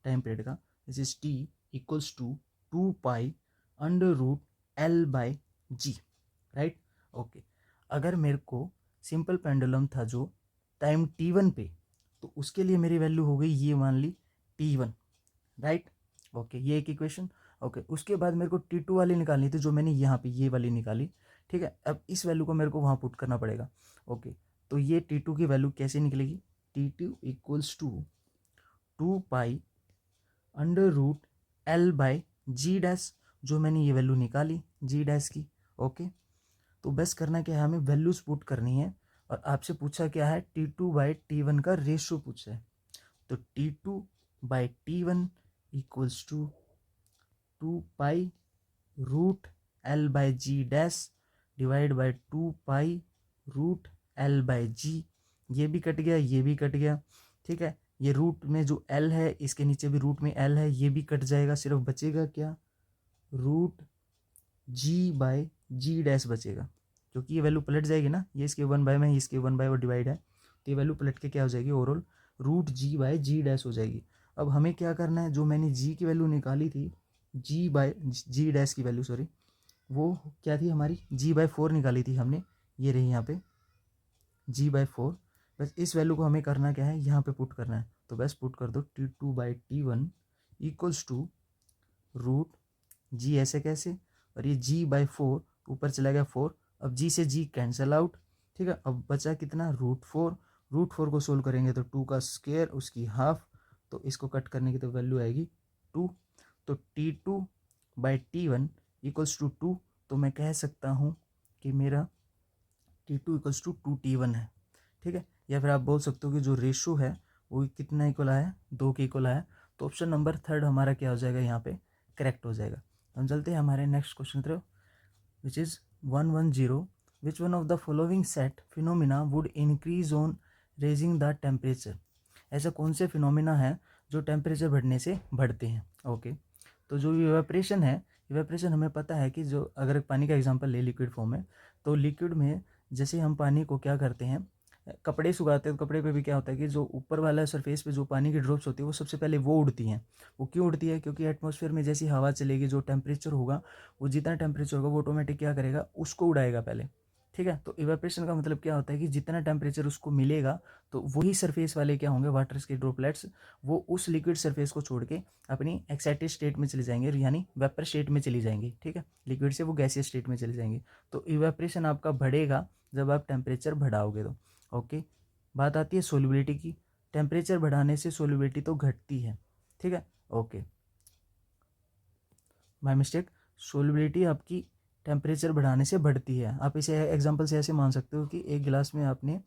टाइम पीरियड का, this is t equals to 2 pi under root L by g, right. Okay अगर मेरे को सिंपल पेंडुलम था जो टाइम t1 पे, तो उसके लिए मेरी वैल्यू हो गई, ये मान ली t1, राइट। ओके ये एक इक्वेशन। ओके उसके बाद मेरे को t2 वाली निकालनी थी, जो मैंने यहाँ पे ये वाली निकाली, ठीक है। अब इस वैल्यू को मेरे को वहाँ पुट करना पड़ेगा। ओके तो ये t2 की वैल्यू कैसे निकलेगी, t2 equals to 2 pi under root L by ji dash, जो मैंने ये वैल्यू निकाली जी डैश की। ओके तो बस करना क्या है, हमें वैल्यूज पुट करनी है, और आपसे पूछा क्या है, t2 बाई t1 का रेशियो पूछा है, तो t2 by t1 equals to 2 pi root L by ji dash divide by 2 pi root L by G, ये भी कट गया, ये भी कट गया, ठीक है। ये रूट में जो एल है, इसके नीचे भी रूट में एल है, ये भी कट जाएगा, सिर्फ बचेगा क्या, root g by ji dash बचेगा, क्योंकि ये वैल्यू पलट जाएगी ना, ये इसके 1 बाय में, इसके 1 बाय वो डिवाइड है, तो ये वैल्यू पलट के क्या हो जाएगी, overall root g by ji dash हो जाएगी। अब हमें क्या करना है, जो मैंने जी की वैल्यू निकाली थी, जी बाई जी डैश की वैल्यू, सॉरी, वो क्या थी हमारी, जी बाई 4 निकाली थी हमने, ये रही यहाँ पे जी बाई 4। बस इस वैल्यू को हमें करना क्या है, यहाँ पे पुट करना है, तो बस पुट कर दो t2 by t1 equals to root G, ऐसे कैसे, और ये जी बाई 4 ऊपर चला गया 4, अब जी से जी कैंसिल आउट, ठीक है। अब बचा कितना, रूट 4 को सोल्व करेंगे तो 2 का स्क्वायर उसकी हाफ, तो इसको कट करने की तो वैल्यू आएगी 2, तो t2 by t1 equals to 2, तो मैं कह सकता हूँ कि मेरा t2 इक्वल्स टू 2t1 है, ठीक है। या फिर आप बोल सकते हो कि जो रेशो है वो कितना इक्वल आया, 2 के इक्वल आया, तो ऑप्शन नंबर 3 हमारा क्या हो जाएगा, यहाँ पे करेक्ट हो जाएगा। हम चलते हैं हमारे नेक्स्ट क्वेश्चन की तरफ, which is 110, which one of the following set phenomena would increase on raising the temperature, ऐसा कौन से फिनोमिना है जो टेम्परेचर बढ़ने से बढ़ते हैं। ओके तो जो इवेपोरेशन है, इवेपोरेशन हमें पता है कि जो, अगर पानी का एग्जांपल ले लिक्विड फॉर्म में, तो लिक्विड में जैसे हम पानी को क्या करते हैं, कपड़े सुखाते हैं, तो कपड़े पे भी क्या होता है कि जो ऊपर वाला सरफेस पे जो पानी की ड्रॉप्स होती है वो सबसे पहले वो उड़ती हैं। वो क्यों उड़ती है, क्योंकि एटमॉस्फेयर में जैसी हवा चलेगी, जो टेम्परेचर होगा, वो जितना टेम्परेचर होगा वो ऑटोमेटिक क्या करेगा, उसको उड़ाएगा पहले, ठीक है। तो इवेपोरेशन का मतलब क्या होता है कि जितना टेम्परेचर उसको मिलेगा तो वही सरफेस वाले क्या होंगे, वाटर के ड्रॉपलेट्स, वो उस लिक्विड सरफेस को छोड़ के अपनी एक्साइटेड स्टेट में चले जाएंगे, यानी वेपर स्टेट में चली जाएंगी। ठीक है, लिक्विड से वो गैसियस स्टेट में चले जाएंगे। तो इवेपोरेशन आपका बढ़ेगा जब आप टेम्परेचर बढ़ाओगे तो। ओके, बात आती है सोलिबिलिटी की। टेम्परेचर बढ़ाने से सोलिबिलिटी तो घटती है। ठीक है, ओके, माय मिस्टेक, सोलिबिलिटी आपकी टेम्परेचर बढ़ाने से बढ़ती है। आप इसे एग्जांपल से ऐसे मान सकते हो कि एक गिलास में आपने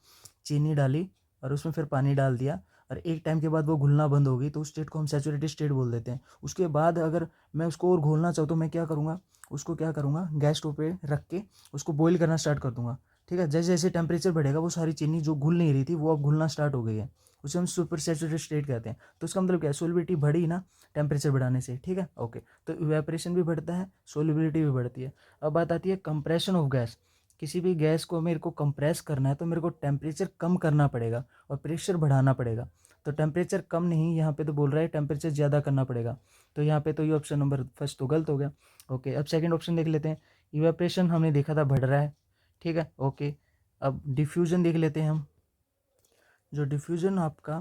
चीनी डाली और उसमें फिर पानी डाल दिया और एक टाइम के बाद वो घुलना बंद हो गई, तो उस स्टेट को हम सैचुरेटेड स्टेट बोल देते हैं। उसके बाद अगर मैं उसको और घोलना चाहूँ तो मैं क्या करूँगा, उसको क्या करूँगा, गैस स्टोव पे रख के उसको बॉईल करना स्टार्ट कर दूँगा। ठीक है, जैसे जैसे टेम्परेचर बढ़ेगा वो सारी चीनी जो घुल नहीं रही थी वो अब घुलना स्टार्ट हो गई है, उसे हम सुपर सैचुरेटेड स्टेट कहते हैं। तो इसका मतलब क्या है, सोलिबिलिटी बढ़ी ना टेम्परेचर बढ़ाने से। ठीक है, ओके, तो इवेपोरेशन भी बढ़ता है, सोलिबिलिटी भी बढ़ती है। अब बात आती है कंप्रेशन ऑफ गैस। किसी भी गैस को मेरे को कंप्रेस करना है तो मेरे को टेम्परेचर कम करना पड़ेगा और प्रेशर बढ़ाना पड़ेगा। तो टेम्परेचर कम नहीं, यहाँ पे तो बोल रहा है टेम्परेचर ज़्यादा करना पड़ेगा। तो यहाँ पे तो ये ऑप्शन नंबर फर्स्ट तो गलत हो गया। ओके, अब सेकंड ऑप्शन देख लेते हैं। इवेपोरेशन हमने देखा था बढ़ रहा है। ठीक है, ओके, अब डिफ्यूजन देख लेते हैं हम। जो डिफ्यूजन आपका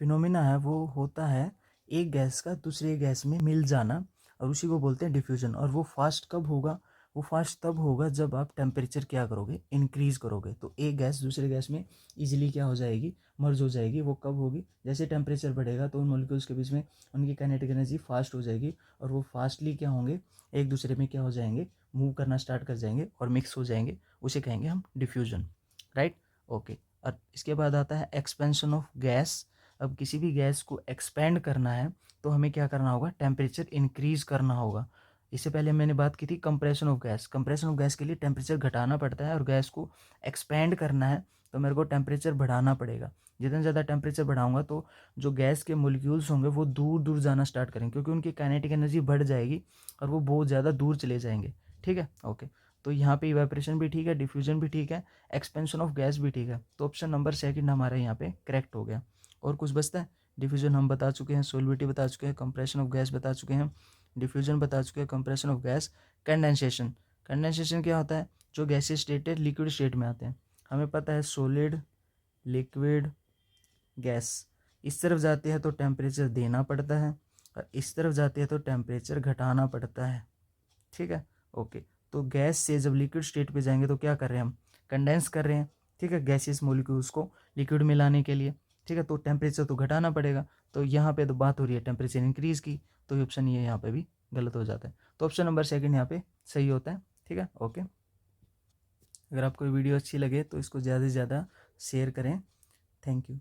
फिनोमिना है वो होता है एक गैस का दूसरे गैस में मिल जाना, और उसी को बोलते हैं डिफ्यूजन। और वो फास्ट कब होगा, वो फास्ट तब होगा जब आप टेम्परेचर क्या करोगे, इंक्रीज़ करोगे। तो एक गैस दूसरे गैस में इजीली क्या हो जाएगी, मर्ज हो जाएगी। वो कब होगी, जैसे टेम्परेचर बढ़ेगा तो उन मॉलिक्यूल्स के बीच में उनकी काइनेटिक एनर्जी फास्ट हो जाएगी और वो फास्टली क्या होंगे, एक दूसरे में क्या हो जाएंगे, मूव करना स्टार्ट कर जाएंगे और मिक्स हो जाएंगे। उसे कहेंगे हम डिफ्यूजन, राइट, ओके। और इसके बाद आता है एक्सपेंशन ऑफ गैस। अब किसी भी गैस को एक्सपेंड करना है तो हमें क्या करना होगा, टेम्परेचर इंक्रीज करना होगा। इससे पहले मैंने बात की थी compression of gas. Compression of gas के लिए टेम्परेचर घटाना पड़ता है और गैस को एक्सपेंड करना है तो मेरे को टेम्परेचर बढ़ाना पड़ेगा। जितना ज़्यादा टेम्परेचर बढ़ाऊंगा तो जो गैस के मोलिक्यूल्स होंगे वो दूर दूर जाना स्टार्ट करेंगे, क्योंकि उनकी काइनेटिक एनर्जी बढ़ जाएगी और वो बहुत ज़्यादा दूर चले जाएंगे। ठीक है, ओके, तो यहाँ पे इवेपोरेशन भी ठीक है, डिफ्यूजन भी ठीक है, एक्सपेंशन ऑफ गैस भी ठीक है। तो ऑप्शन नंबर सेकंड हमारे यहाँ पे करेक्ट हो गया। और कुछ बचता है, डिफ्यूजन हम बता चुके हैं, सोलिबिलिटी बता चुके हैं, कंप्रेशन ऑफ गैस बता चुके हैं, डिफ्यूजन बता चुके हैं, compression of gas. Condensation, condensation क्या होता है, जो गैसीय स्टेट है लिक्विड स्टेट में आते हैं। हमें पता है सॉलिड, लिक्विड, गैस। इस तरफ जाते हैं तो टेम्परेचर देना पड़ता है और इस तरफ जाते हैं तो टेम्परेचर घटाना पड़ता है। ठीक है, ओके, तो गैस से जब लिक्विड स्टेट पे जाएंगे तो क्या कर रहे हैं हम, कंडेंस कर रहे हैं। ठीक है, गैसियस मॉलिक्यूल्स को लिक्विड में लाने के लिए। ठीक है, तो टेम्परेचर तो घटाना पड़ेगा। तो यहाँ पे तो बात हो रही है टेम्परेचर इंक्रीज की, तो ऑप्शन ये यहाँ पे भी गलत हो जाता है। तो ऑप्शन नंबर सेकंड यहाँ पे सही होता है। ठीक है, ओके। अगर आपको वीडियो अच्छी लगे तो इसको ज़्यादा से ज़्यादा शेयर करें। Thank you.